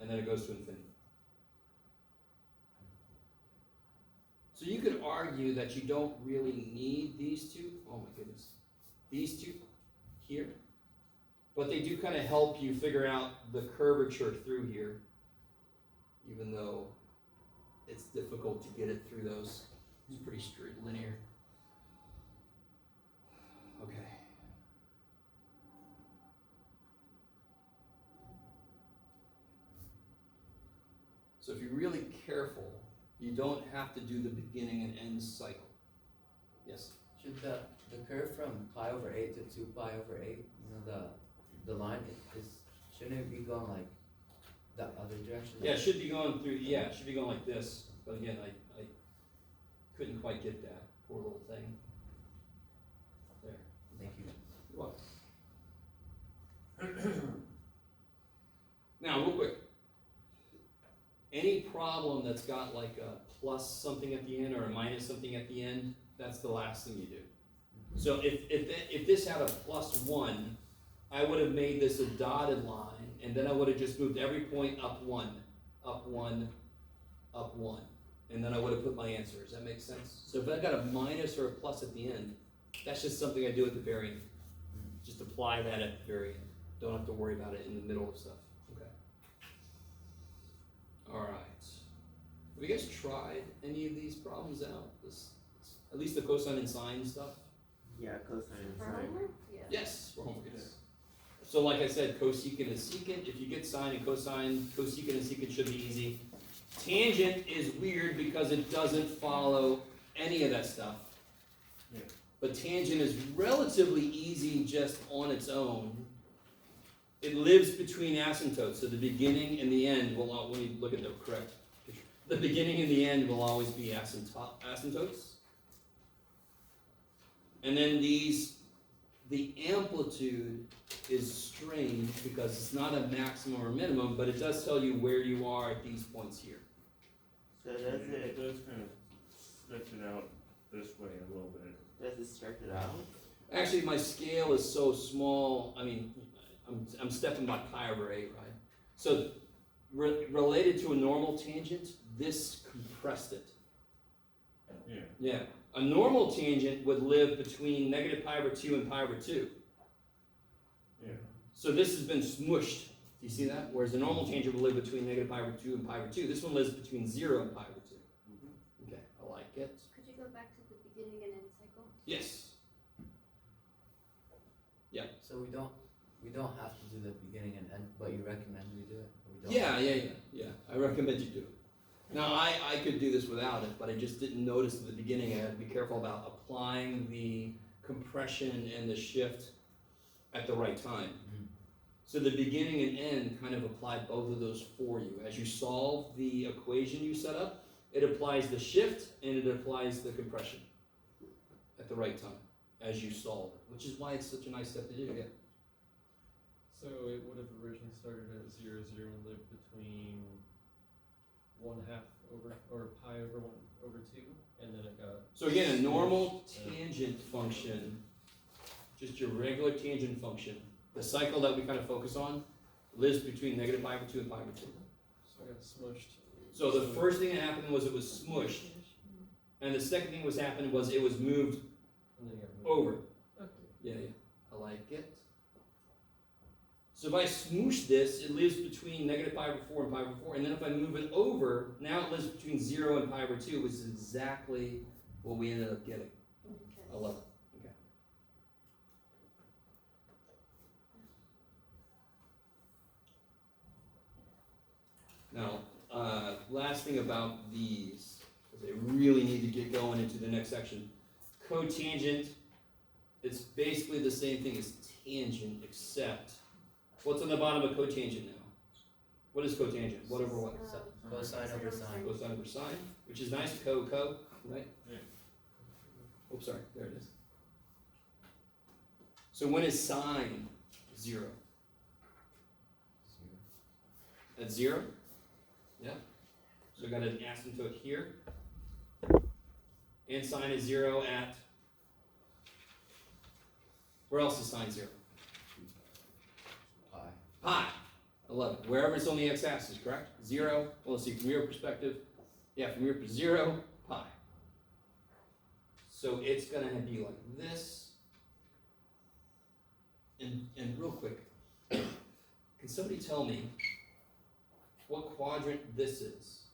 And then it goes to infinity. So you could argue that you don't really need these two. Oh my goodness. These two here. But they do kind of help you figure out the curvature through here, even though it's difficult to get it through those. It's pretty straight, linear. Okay. So if you're really careful, you don't have to do the beginning and end cycle. Yes? Should the curve from pi over 8 to 2 pi over 8, the line is shouldn't it be going like the other direction? Yeah, it should be going through, yeah, it should be going like this, but again, I couldn't quite get that, poor little thing. There. Thank you. You're welcome. Now, real quick. Any problem that's got like a plus something at the end or a minus something at the end, that's the last thing you do. So if this had a +1, I would have made this a dotted line, and then I would have just moved every point up 1, up 1, up 1. And then I would have put my answer. Does that make sense? So if I got a minus or a plus at the end, that's just something I do at the very end. Just apply that at the very end. Don't have to worry about it in the middle of stuff. Okay. All right. Have you guys tried any of these problems out? At least the cosine and sine stuff? Yeah, cosine and For sine. homework? Yeah. Yes, for homework, yes. So like I said, cosecant and secant. If you get sine and cosine, cosecant and secant should be easy. Tangent is weird because it doesn't follow any of that stuff. Yeah. But tangent is relatively easy just on its own. It lives between asymptotes, so the beginning and the end will, when you look at the correct picture, the beginning and the end will always be asymptotes. And then the amplitude is strange because it's not a maximum or minimum, but it does tell you where you are at these points here. So does It it, does kind of stretch it out this way a little bit. does it stretch it out? Actually, my scale is so small, I mean, I'm stepping by pi over 8, right? So related to a normal tangent, this compressed it. Yeah. Yeah. A normal tangent would live between negative pi over 2 and pi over 2. Yeah. So this has been smushed. Do you see that? Whereas the normal tangent will live between negative pi over 2 and pi over 2. This one lives between 0 and pi over 2. Okay, I like it. Could you go back to the beginning and end cycle? Yes. So we don't have to do the beginning and end, but you recommend we do it? Or we don't? Yeah. I recommend you do it. Now, I could do this without it, but I just didn't notice at the beginning I had to be careful about applying the compression and the shift at the right time. Mhm. So the beginning and end kind of applied both of those for you. As you solve the equation you set up, it applies the shift and it applies the compression at the right time as you solve it, which is why it's such a nice step to do. Yeah. So it would have originally started at 0, 0 and lived between 1/2 over, or pi over 1 over 2, and then it got. So again, a normal tangent function, just your regular tangent function, the cycle that we kind of focus on, lives between negative pi over 2 and pi over 2. So I got smushed. So the first thing that happened was it was smushed, and the second thing was happened was it was moved And then you got moved. over. Okay. Yeah, I like it. So if I smoosh this, it lives between negative pi over 4 and pi over 4, and then if I move it over, now it lives between 0 and pi over 2, which is exactly what we ended up getting. Okay. I love it. Okay. Now, last thing about these, because I really need to get going into the next section. Cotangent, it's basically the same thing as tangent, except what's on the bottom of cotangent now? What is cotangent? Whatever what? Cosine over sine. Cosine over sine, which is nice, co, right? Yeah. Oops, sorry, there it is. So when is sine 0? At 0? Yeah. So I got an asymptote here. And sine is 0 at, where else is sine 0? Pi. Pi. I love it. Wherever it's on the x-axis, correct? 0. Well, let's see, from your perspective. Yeah, from your perspective, 0, pi. So it's going to be like this. And real quick, can somebody tell me what quadrant this is?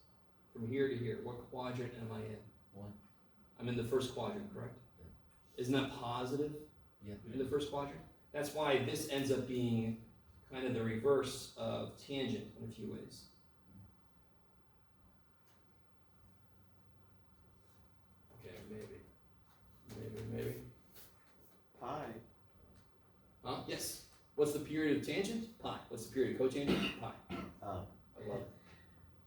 From here to here, what quadrant am I in? 1. I'm in the first quadrant, correct? Isn't that positive? Yeah. In the first quadrant? That's why this ends up being kind of the reverse of tangent in a few ways. Okay, maybe. Pi. Huh? Yes. What's the period of tangent? Pi. What's the period of cotangent? Pi. Oh. I love it.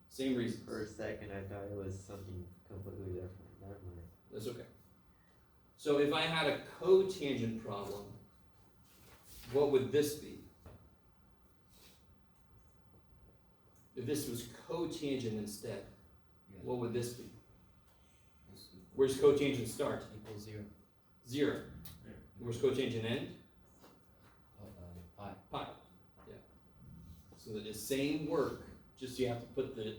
Same reasons. For a second, I thought it was something completely different. Never mind. That's okay. So if I had a cotangent problem, what would this be? If this was cotangent instead, what would this be? Where's cotangent start? Equals 0. 0. Where's cotangent end? Pi. Pi. Yeah. So that the same work, just you have to put the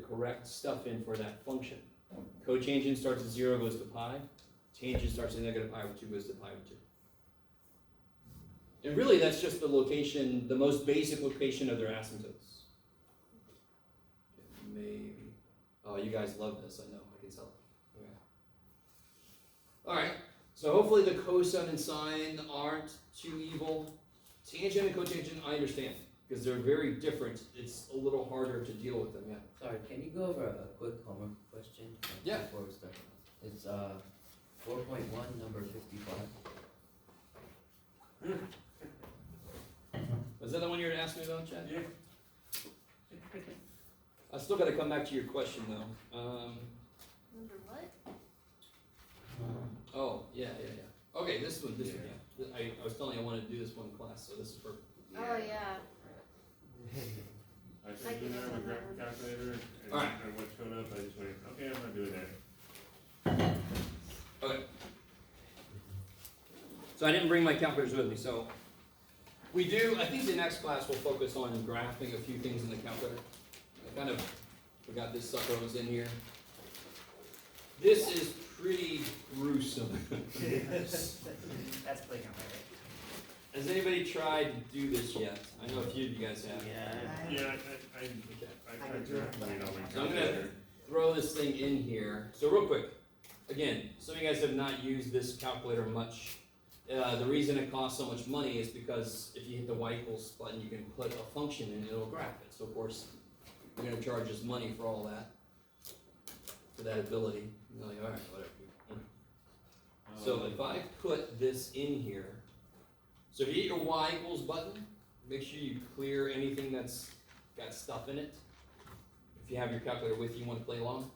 correct stuff in for that function. Cotangent starts at 0, goes to pi. Tangent starts at negative pi over 2, goes to pi over 2. And really, that's just the location, the most basic location of their asymptotes. Okay, maybe. Oh, you guys love this, I know, I can tell. Okay. All right, so hopefully the cosine and sine aren't too evil. Tangent and cotangent, I understand, because they're very different. It's a little harder to deal with them, yeah. Sorry, can you go over a quick homework question? Yeah. Before we start. It's 4.1, number 55. Was that the one you were asking me about, Chad? Yeah. I still gotta come back to your question, though. Number what? Oh, yeah. Okay, this one, yeah. I was telling you I wanted to do this one class, so this is perfect. Oh, yeah. I started doing that on my graphic calculator, and Alright. and what showed up, I just went, okay, I'm not doing that. Okay. So I didn't bring my calculators with me, so we do, I think the next class will focus on graphing a few things in the calculator. I kind of forgot this sucker was in here. This is pretty gruesome. That's playground, right? Has anybody tried to do this yet? I know a few of you guys have. Yeah. Yeah, Okay. I tried to calculate on my So I'm gonna- calculator. Throw this thing in here. So real quick, again, some of you guys have not used this calculator much. The reason it costs so much money is because if you hit the y equals button, you can put a function in and it'll graph it. So of course, you're gonna charge us money for all that, for that ability. You're like, all right, whatever. So if I put this in here, so if you hit your y equals button, make sure you clear anything that's got stuff in it. If you have your calculator with you, want to play along.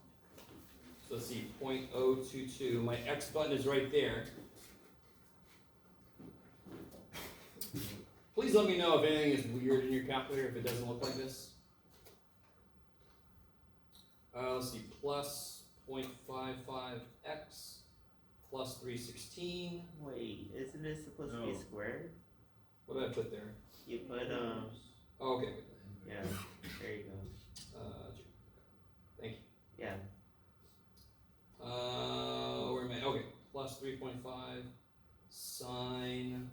So let's see, 0.022, my X button is right there. Please let me know if anything is weird in your calculator, if it doesn't look like this. Let's see, plus 0.55x plus 316. Wait, isn't it supposed to be No. squared? What did I put there? You put Oh, okay. yeah. There you go. Thank you. Yeah. Where am I? Okay, plus 3.5 sine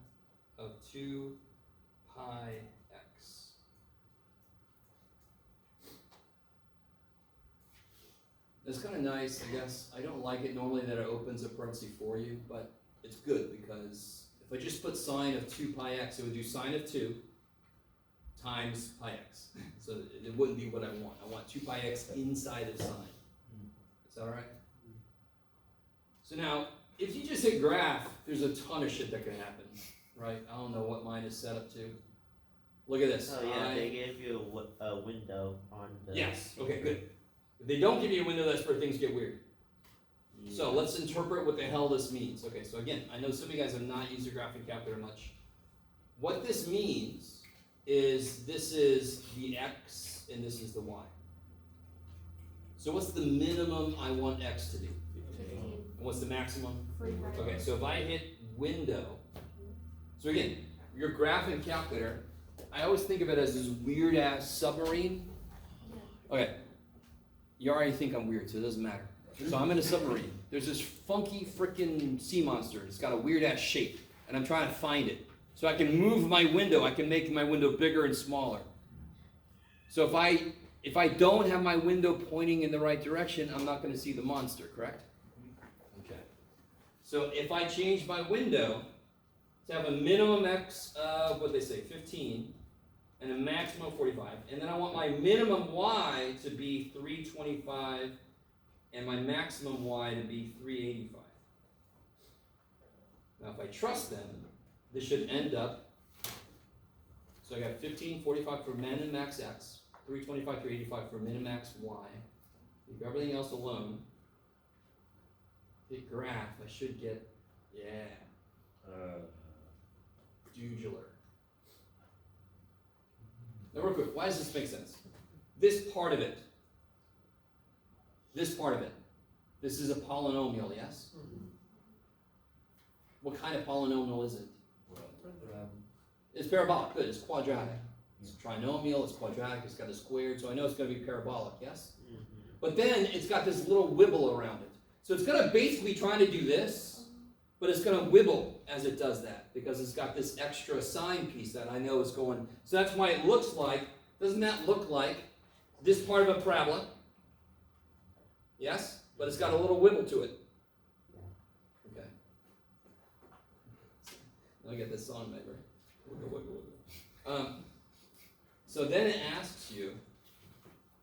of 2 pi x. It's kind of nice, I guess. I don't like it normally that it opens a parenthesis for you, but it's good because if I just put sine of 2 pi x, it would do sine of 2 times pi x. So it wouldn't be what I want. I want 2 pi x inside of sine. Is that all right? So now, if you just hit graph, there's a ton of shit that can happen, right? I don't know what mine is set up to. Look at this. Oh yeah, they gave you a window on the. Yes, okay, good. If they don't give you a window, that's where things get weird. So let's interpret what the hell this means. Okay, so again, I know some of you guys have not used your graphing calculator much. What this means is this is the x and this is the y. So what's the minimum I want x to be? 15. And what's the maximum? 45. Okay, so if I hit window, so again, your graphing calculator, I always think of it as this weird ass submarine. Okay, you already think I'm weird, so it doesn't matter. So I'm in a submarine. There's this funky freaking sea monster. It's got a weird ass shape, and I'm trying to find it. So I can move my window. I can make my window bigger and smaller. So if I don't have my window pointing in the right direction, I'm not going to see the monster, correct? Okay. So if I change my window to have a minimum x of, what they say, 15, and a maximum of 45, and then I want my minimum y to be 325, and my maximum y to be 385. Now if I trust them, this should end up, so I got 15, 45 for min and max x, 325, 385 for min and max y. Leave everything else alone. Hit graph, I should get, yeah, Dudular. Now real quick, why does this make sense? This part of it, this is a polynomial, yes? What kind of polynomial is it? It's parabolic, good, it's quadratic. It's trinomial, it's quadratic, it's got a squared, so I know it's gonna be parabolic, yes? But then it's got this little wibble around it. So it's gonna basically try to do this, but it's gonna wibble as it does that, because it's got this extra sign piece that I know is going, so that's why it looks like, doesn't that look like this part of a parabola? Yes? But it's got a little wibble to it. Okay. Now I get this song made, right? Wiggle, wiggle, wiggle. So then it asks you,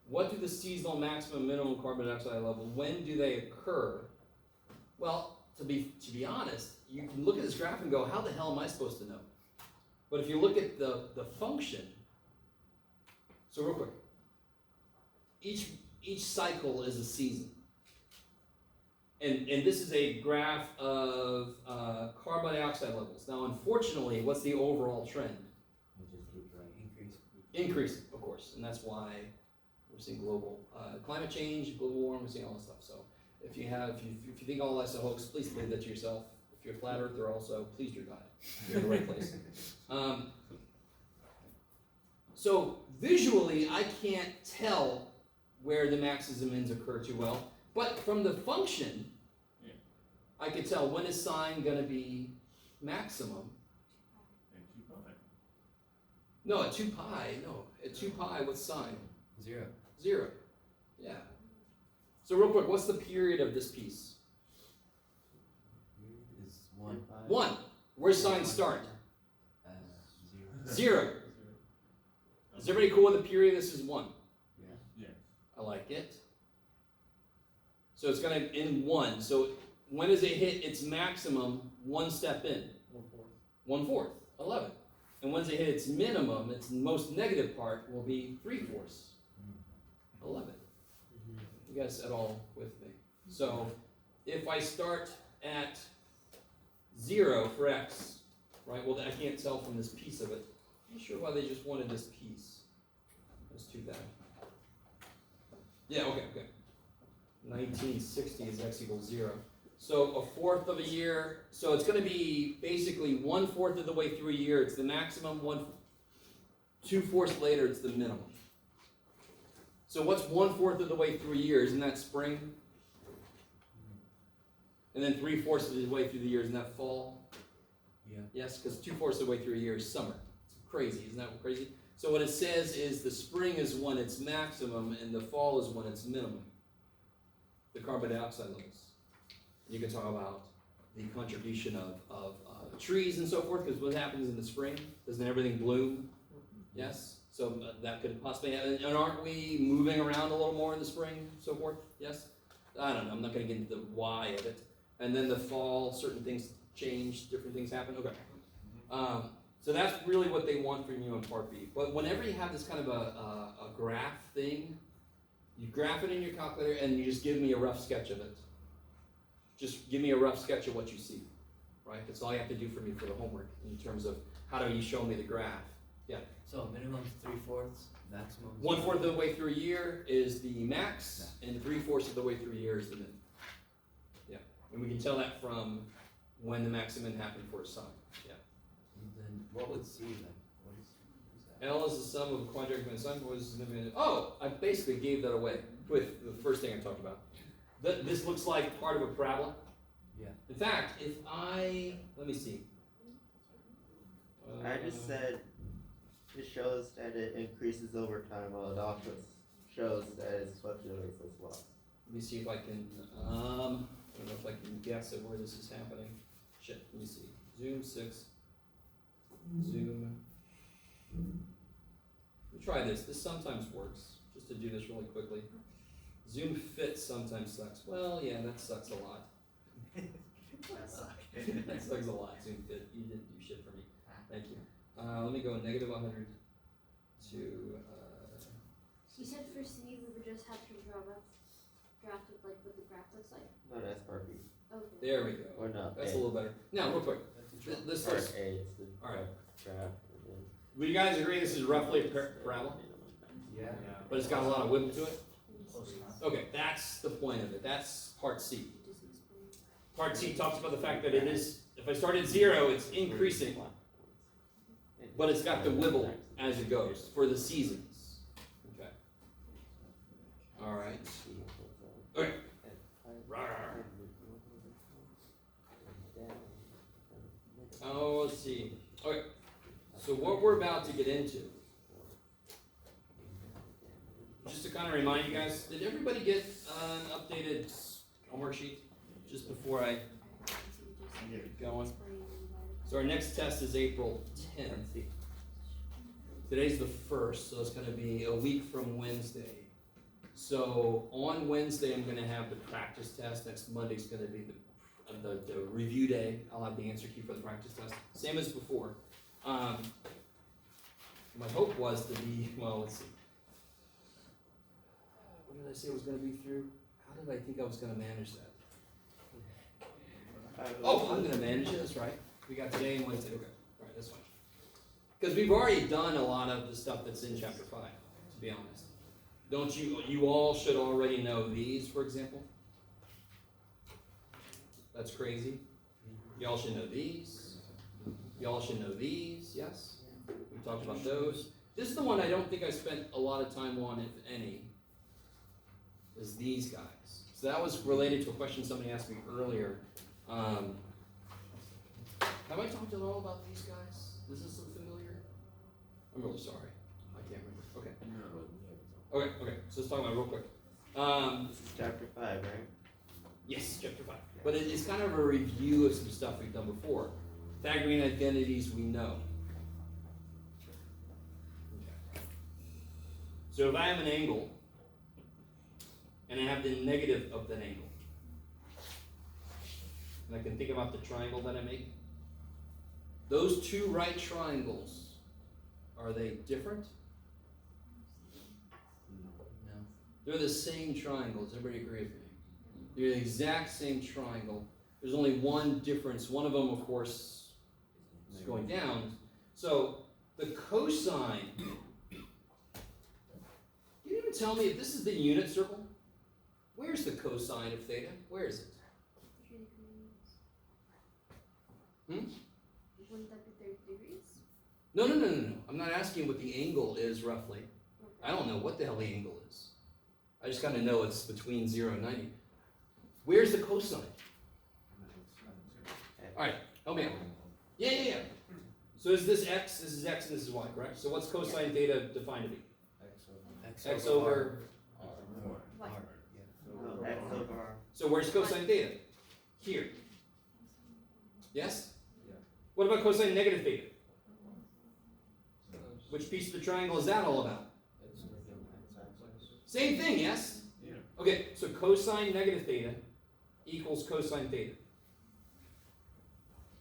what do the seasonal maximum and minimum carbon dioxide level, when do they occur? Well, to be honest, you can look at this graph and go, how the hell am I supposed to know? But if you look at the function, so real quick, each cycle is a season. And this is a graph of carbon dioxide levels. Now, unfortunately, what's the overall trend? Increasing, of course, and that's why we're seeing global climate change, global warming, we're seeing all this stuff. So if you think all that's a hoax, please believe that to yourself. If you're a flat earther also, please do God. You're in the right place. So visually, I can't tell where the maxes and mins occur too well, but from the function, I could tell when is sine going to be maximum. No, at 2 pi, no. At 2 pi, what's sine? 0. 0. Yeah. So real quick, what's the period of this piece? Is 1. 1. Where's sine start? 0. 0. Is everybody cool with the period? This is 1. Yeah. I like it. So it's going to end 1. So when does it hit its maximum 1 step in? 1/4. 1/4. 11. And once it hit its minimum, its most negative part will be 3/4. 11. You guys at all with me? So if I start at 0 for x, right? Well, I can't tell from this piece of it. I'm not sure why they just wanted this piece. That's too bad. Yeah, okay. 1960 is x equals 0. So 1/4 of a year, so it's going to be basically 1/4 of the way through a year, it's the maximum, 2/4 later, it's the minimum. So what's 1/4 of the way through a year? Isn't that spring? And then 3/4 of the way through the year, isn't that fall? Yeah. Yes, because 2/4 of the way through a year is summer. It's crazy, isn't that crazy? So what it says is the spring is when it's maximum and the fall is when it's minimum. The carbon dioxide levels. You can talk about the contribution of trees and so forth, because what happens in the spring? Doesn't everything bloom? Yes? So that could possibly happen. And aren't we moving around a little more in the spring and so forth? Yes? I don't know. I'm not going to get into the why of it. And then the fall, certain things change, different things happen. Okay. So that's really what they want from you in Part B. But whenever you have this kind of a graph thing, you graph it in your calculator and you just give me a rough sketch of it. Just give me a rough sketch of what you see, right? That's all you have to do for me for the homework in terms of how do you show me the graph. Yeah. So minimum 3/4, maximum. 1/4 of the way through a year is the max, and 3/4 of the way through a year is the min. Yeah. And we can tell that from when the maximum happened for a sine. Yeah. And then what would C then? What is that? L is the sum of a quadratic and sine. What is significant? Oh, I basically gave that away with the first thing I talked about. This looks like part of a parabola. Yeah. In fact, if let me see. I just said it shows that it increases over time, while it also shows that it fluctuates as well. Let me see if I can, I don't know if I can guess at where this is happening. Shit, let me see. Zoom 6. Zoom. Let me try this. This sometimes works. Just to do this really quickly. Zoom Fit sometimes sucks. Well, yeah, that sucks a lot. That sucks a lot, Zoom Fit. You didn't do shit for me. Thank you. Let me go -100 to just have to draw a rough draft of like what the graph looks like? No, that's part B. Okay. There we go. Or not. That's A. a little better. Now, real quick, this looks, Part A is the alright. draft, and then. would you guys agree this is roughly a parabola? Yeah. But it's got a lot of wiggle to it? Close enough. Okay, that's the point of it. That's part C. Part C talks about the fact that it is, if I start at 0, it's increasing, but it's got the wibble as it goes for the seasons. Okay. Alright. Okay. Oh, let's see. Okay. So what we're about to get into, just to kind of remind you guys, did everybody get an updated homework sheet just before I get going? So our next test is April 10th. Today's the 1st, so it's going to be a week from Wednesday. So on Wednesday, I'm going to have the practice test. Next Monday's going to be the review day. I'll have the answer key for the practice test, same as before. My hope was to be, well, let's see. What did I say I was going to be through? How did I think I was going to manage that? Oh, I'm going to manage it, that's right. We got today and Wednesday, okay. All right, that's fine. Because we've already done a lot of the stuff that's in chapter 5, to be honest. Don't you all should already know these, for example? That's crazy. Y'all should know these. Y'all should know these, yes? We talked about those. This is the one I don't think I spent a lot of time on, if any, is these guys. So that was related to a question somebody asked me earlier. Have I talked at all about these guys? Does this look familiar? I'm really sorry. I can't remember. Okay. Okay, so let's talk about it real quick. This is chapter 5, right? Yes, chapter 5. But it's kind of a review of some stuff we've done before. Pythagorean identities we know. Okay. So if I have an angle, and I have the negative of that angle, and I can think about the triangle that I make, those two right triangles, are they different? No. They're the same triangles. Everybody agree with me? They're the exact same triangle. There's only one difference. One of them, of course, is going down. So the cosine, can you even tell me if this is the unit circle? Where's the cosine of theta? Where is it? Wouldn't that be 30 degrees? No. I'm not asking what the angle is roughly. I don't know what the hell the angle is. I just kind of know it's between 0 and 90. Where's the cosine? All right, help me out. Yeah. So is this x, this is x, and this is y, correct? So what's cosine theta defined to be? X over. What? No, X over R. So where's cosine theta? Here. Yes? Yeah. What about cosine negative theta? Which piece of the triangle is that all about? Same thing, yes? Yeah. Okay, so cosine negative theta equals cosine theta.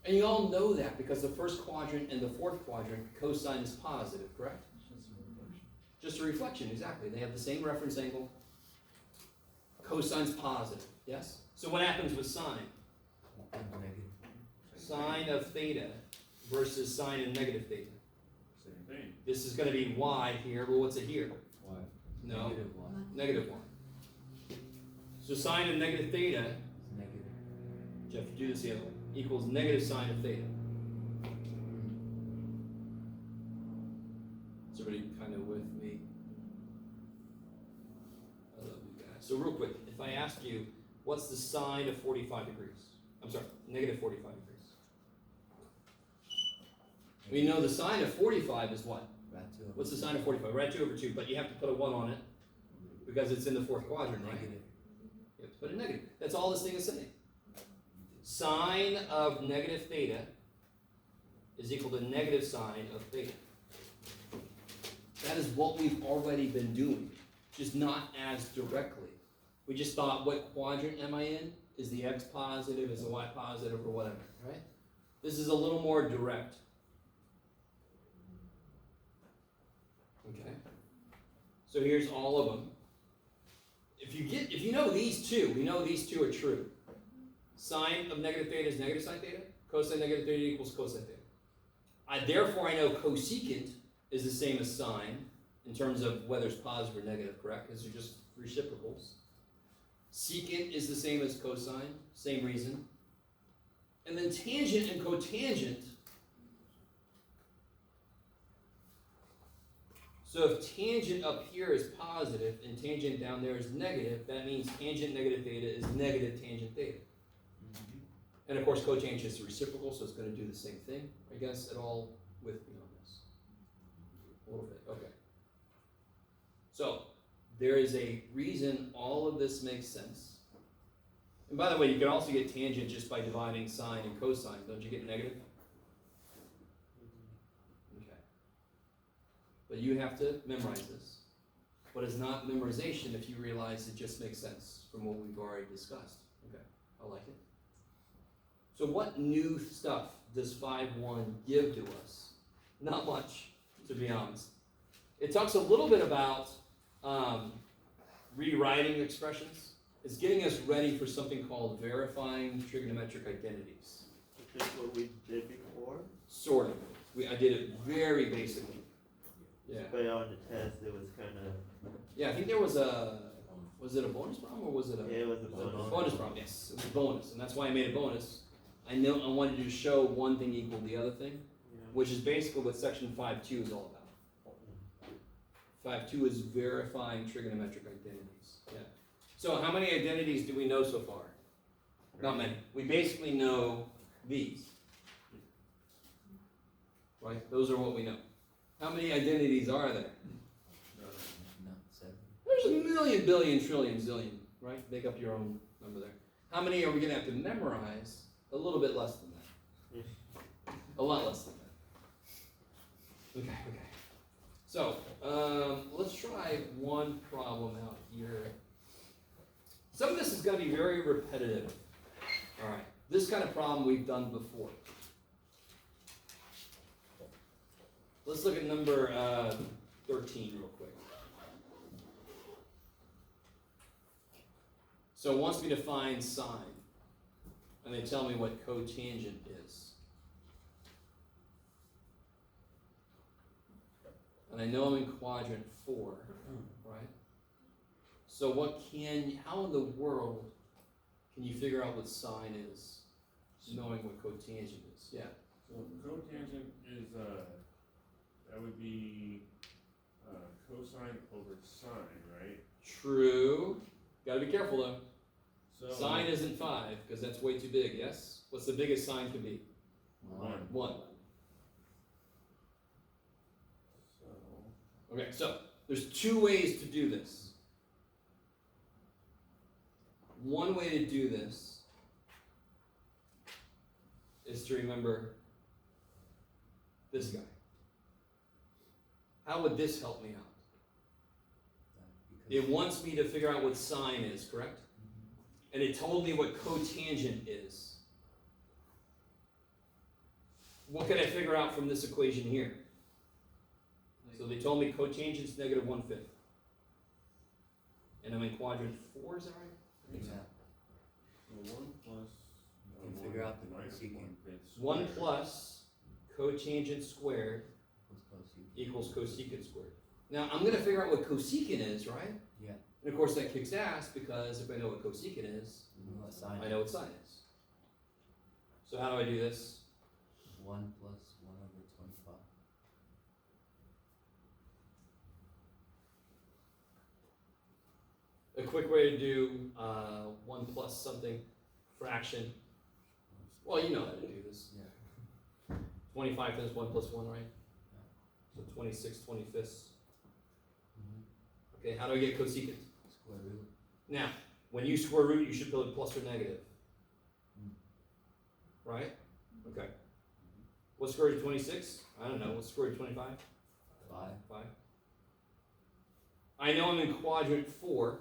And you all know that because the first quadrant and the fourth quadrant, cosine is positive, correct? Just a reflection, exactly. They have the same reference angle. Cosine's positive, yes? So what happens with sine? Negative. Sine of theta versus sine of negative theta. Same thing. This is going to be y here, but what's it here? Y. No, Negative y. negative 1. So sine of negative theta, Negative. Jeff, do this the other way, equals negative sine of theta. Is everybody kind of with me? I love you guys. So real quick, if I asked you, what's the sine of 45 degrees? I'm sorry, negative 45 degrees. We know the sine of 45 is what? Right to What's the sine of 45? Right 2 over 2, but you have to put a 1 on it because it's in the fourth quadrant, right? negative. You have to put a negative. That's all this thing is saying. Sine of negative theta is equal to negative sine of theta. That is what we've already been doing, just not as directly. We just thought, what quadrant am I in? Is the x positive, is the y positive, or whatever, right? This is a little more direct. Okay. So here's all of them. if you know these two, we know these two are true. Sine of negative theta is negative sine theta. Cosine negative theta equals cosine theta. Therefore, I know cosecant is the same as sine in terms of whether it's positive or negative, correct? Because they're just reciprocals. Secant is the same as cosine, same reason. And then tangent and cotangent. So if tangent up here is positive and tangent down there is negative, that means tangent negative theta is negative tangent theta. And of course, cotangent is reciprocal, so it's going to do the same thing. I guess it all with me on this. A little bit, okay. So, there is a reason all of this makes sense. And by the way, you can also get tangent just by dividing sine and cosine. Don't you get negative? Okay. But you have to memorize this. But it's not memorization if you realize it just makes sense from what we've already discussed. Okay, I like it. So what new stuff does 5.1 give to us? Not much, to be honest. It talks a little bit about rewriting expressions. It's getting us ready for something called verifying trigonometric identities. Which is what we did before. Sort of. I did it very basically. Yeah. But on the test, it was kind of. Yeah, I think there was was it a bonus problem or was it a? Yeah, it was a bonus. Bonus problem, yes. It was a bonus, and that's why I made a bonus. I wanted to show one thing equal the other thing, which is basically what section 5.2 is all about. 5.2 is verifying trigonometric identities. Yeah. So how many identities do we know so far? Not many. We basically know these. Right? Those are what we know. How many identities are there? No, 7. There's a million, billion, trillion, zillion, right? Make up your own number there. How many are we going to have to memorize? A little bit less than that. A lot less than that. Okay. So, let's try one problem out here. Some of this is going to be very repetitive. All right. This kind of problem we've done before. Let's look at number 13 real quick. So it wants me to find sine. And they tell me what cotangent is. And I know I'm in quadrant 4, right? So how in the world can you figure out what sine is, knowing what cotangent is? Yeah. So cotangent is, that would be cosine over sine, right? True. Gotta be careful though. So Sine isn't 5, because that's way too big, yes? What's the biggest sine can be? 1. 1. Okay, so there's 2 ways to do this. One way to do this is to remember this guy. How would this help me out? It wants me to figure out what sine is, correct? And it told me what cotangent is. What can I figure out from this equation here? So they told me cotangent is negative 1/5. And I'm in quadrant 4, is that right? Yeah. So 1 plus. You can figure out the minus cosecant. 1 plus cotangent squared Cosecant. equals cosecant squared. Now I'm going to figure out what cosecant is, right? Yeah. And of course that kicks ass because if I know what cosecant is, You know what sine I know what sine is. So how do I do this? 1 plus 1 over 25. A quick way to do 1 plus something fraction. Well, you know how to do this. Yeah. 25 times 1 plus 1, right? So 26 25ths. Okay, how do I get cosecant? Square root. Now, when you square root, you should put plus or negative. Right? Okay. What's square root of 26? I don't know. What's square root of 25? 5. 5. I know I'm in quadrant 4.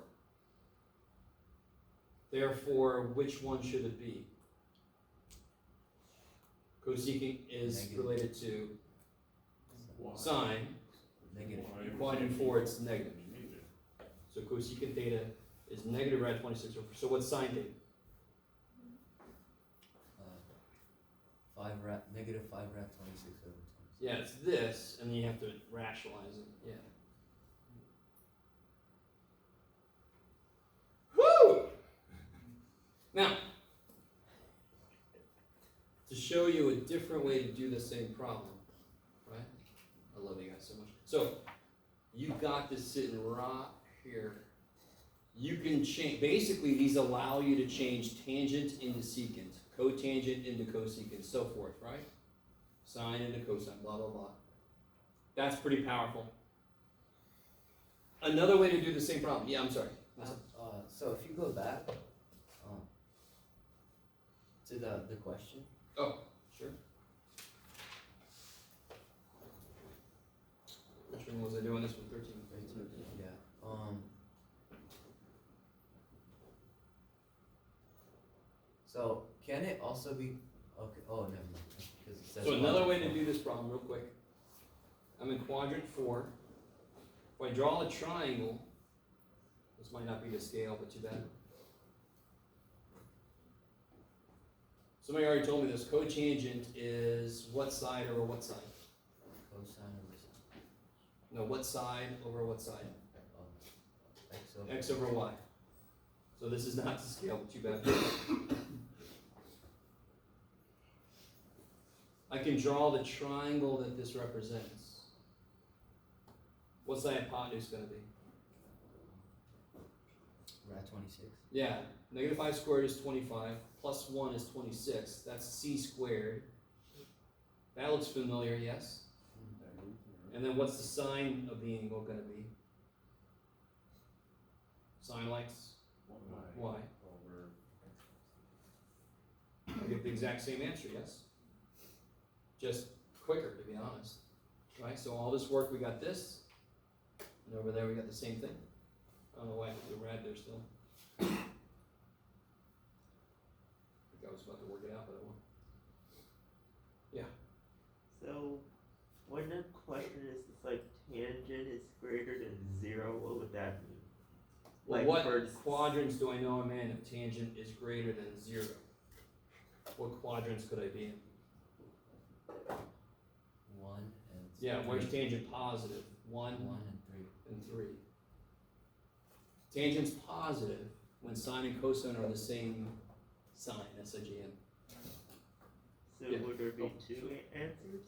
Therefore, which one should it be? Cosecant is Negative. related to Y. sine. Negative. Y. In quadrant 4, it's negative. So cosecant theta is negative rad 26 over, so what's sine theta? 5 rad, negative 5 rad 26 over 26. Yeah, it's this, and then you have to rationalize it, yeah. Woo! Now, to show you a different way to do the same problem, right? I love you guys so much. So, you've got this sitting right here. You can change, basically these allow you to change tangent into secant, cotangent into cosecant, so forth, right? Sine into cosine, blah, blah, blah. That's pretty powerful. Another way to do the same problem, yeah, I'm sorry. So if you go back to the question. Oh, sure. Which one was I doing? This one, 13. Yeah. So can it also be okay? Oh, never mind. 'Cause it says So another way to quadrant do this problem, real quick. I'm in quadrant 4. If I draw a triangle, this might not be to scale, but too bad. Somebody already told me this. Cotangent is what side over what side? four, cosine over sine. No, what side over what side? X over X over y. So this is not to scale, but too bad. I can draw the triangle that this represents. What's the hypotenuse going to be? rad 26. Yeah, negative 5 squared is 25, plus 1 is 26. That's c squared. That looks familiar, yes? And then what's the sine of the angle going to be? Sine likes y. I get the exact same answer, yes? Just quicker, to be honest. Right, so all this work, we got this. And over there, we got the same thing. I don't know why I put the rad there still. I think I was about to work it out, but I won't. So, when the question is like tangent is greater than 0, what would that mean? Well, Like what for- quadrants do I know I'm in if tangent is greater than 0? What quadrants could I be in? 1 and Yeah, where's 3. tangent positive? 1 1 and 3. and 3. Tangent's positive when sine and cosine are the same sign, S-I-G-N. So Yeah. would there be 2 answers?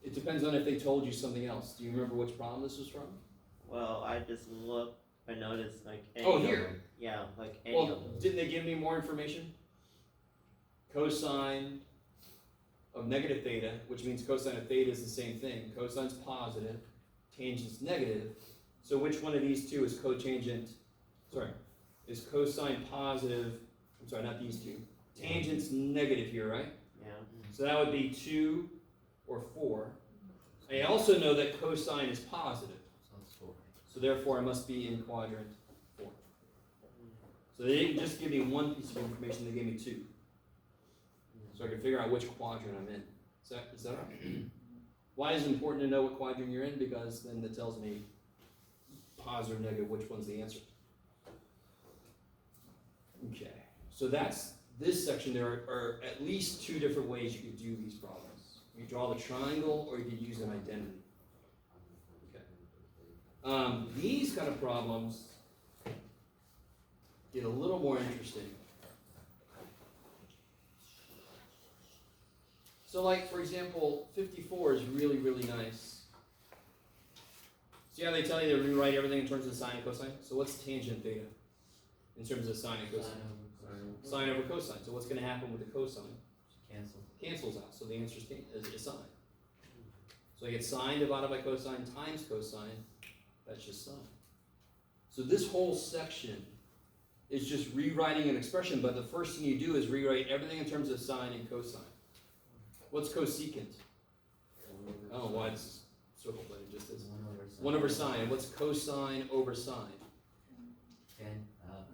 It depends on if they told you something else. Do you remember which problem this was from? Well, I just looked, I noticed like any Oh, of here. them. Yeah, like any Well, of them. didn't they give me more information? Cosine of negative theta, which means cosine of theta is the same thing. Cosine's positive, tangent's negative. So which one of these two is cotangent? Sorry, is cosine positive? I'm sorry, not these two. Tangent's negative here, right? Yeah. So that would be 2 or 4. I also know that cosine is positive. So it's 4. So therefore I must be in quadrant 4. So they didn't just give me one piece of information, they gave me 2. So I can figure out which quadrant I'm in. Is that right? Why is it important to know what quadrant you're in? Because then that tells me positive or negative, which one's the answer. Okay, so that's this section. There are at least 2 different ways you could do these problems. You draw the triangle or you could use an identity. Okay. These kind of problems get a little more interesting. So like, for example, 54 is really, really nice. See how they tell you to rewrite everything in terms of sine and cosine? So what's tangent theta in terms of sine and cosine? Sine over cosine. So what's going to happen with the cosine? Cancel. Cancels out. So the answer is sine. So I get sine divided by cosine times cosine. That's just sine. So this whole section is just rewriting an expression, but the first thing you do is rewrite everything in terms of sine and cosine. What's cosecant? I don't know why it's circle, but it just is. 1 over sine. And what's cosine over sine?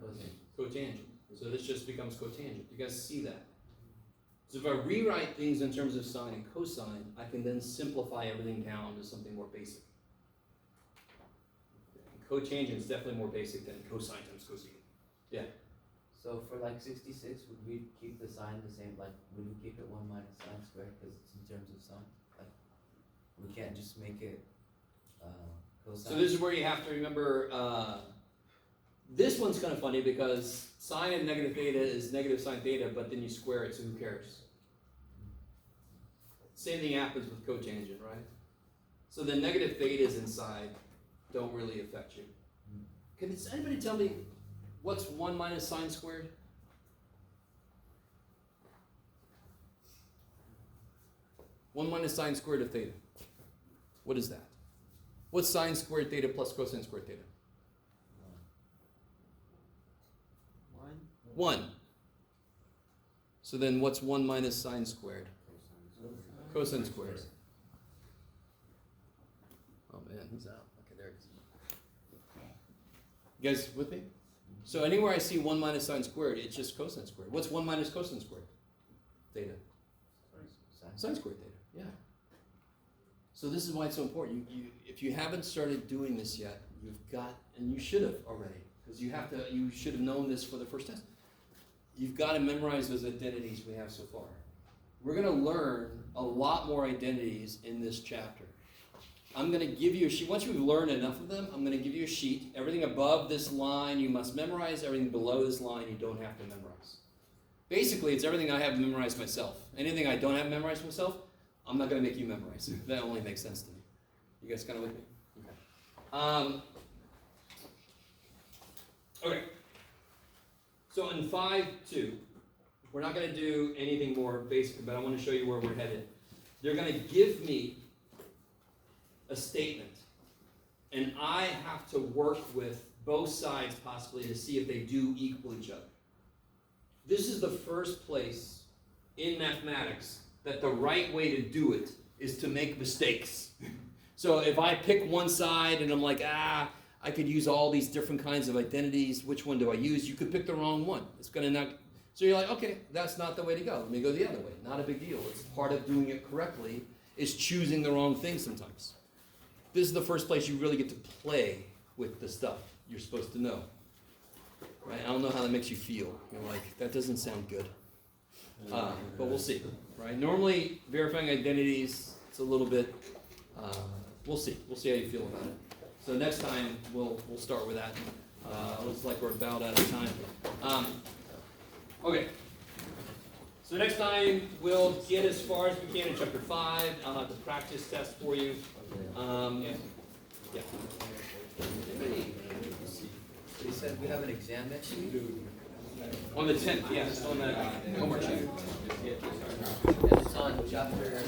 Cosine. Cotangent. So this just becomes cotangent. You guys see that? So if I rewrite things in terms of sine and cosine, I can then simplify everything down to something more basic. Cotangent is definitely more basic than cosine times cosecant. So for like 66, would we keep the sign the same? Like, would we keep it 1 minus sine squared because it's in terms of sign? Like, we can't just make it cosine. So this is where you have to remember, this one's kind of funny because sine of negative theta is negative sine theta, but then you square it, so who cares? Same thing happens with cotangent, right? So the negative thetas inside don't really affect you. Can anybody tell me what's 1 minus sine squared? One minus sine squared of theta. What is that? What's sine squared theta plus cosine squared theta? 1. So then what's 1 minus sine squared? Cosine squared. Oh man, he's out. Okay, there he is. You guys with me? So anywhere I see 1 minus sine squared, it's just cosine squared. What's 1 minus cosine squared? Theta. Sine squared theta, yeah. So this is why it's so important. If you haven't started doing this yet, you've got, and you should have already, because you should have known this for the first test. You've got to memorize those identities we have so far. We're going to learn a lot more identities in this chapter. I'm going to give you a sheet. Once you've learned enough of them, I'm going to give you a sheet. Everything above this line you must memorize. Everything below this line you don't have to memorize. Basically, it's everything I have memorized myself. Anything I don't have memorized myself, I'm not going to make you memorize. That only makes sense to me. You guys kind of with me? Okay. Okay. So in 5.2, we're not going to do anything more basic, but I want to show you where we're headed. They're going to give me a statement, and I have to work with both sides possibly to see if they do equal each other. This is the first place in mathematics that the right way to do it is to make mistakes. So if I pick one side and I'm like, I could use all these different kinds of identities, which one do I use? You could pick the wrong one. It's going to not. So you're like, okay, that's not the way to go. Let me go the other way. Not a big deal. It's part of doing it correctly is choosing the wrong thing sometimes. This is the first place you really get to play with the stuff you're supposed to know. Right? I don't know how that makes you feel. You're like, that doesn't sound good. But we'll see. Right? Normally, verifying identities, it's a little bit, we'll see. We'll see how you feel about it. So next time, we'll start with that. Looks like we're about out of time. Okay. So next time, we'll get as far as we can in chapter 5. I'll have the practice test for you. Yeah. They said we have an exam next week. On the 10th, yes, on the homework sheet. And it's on chapter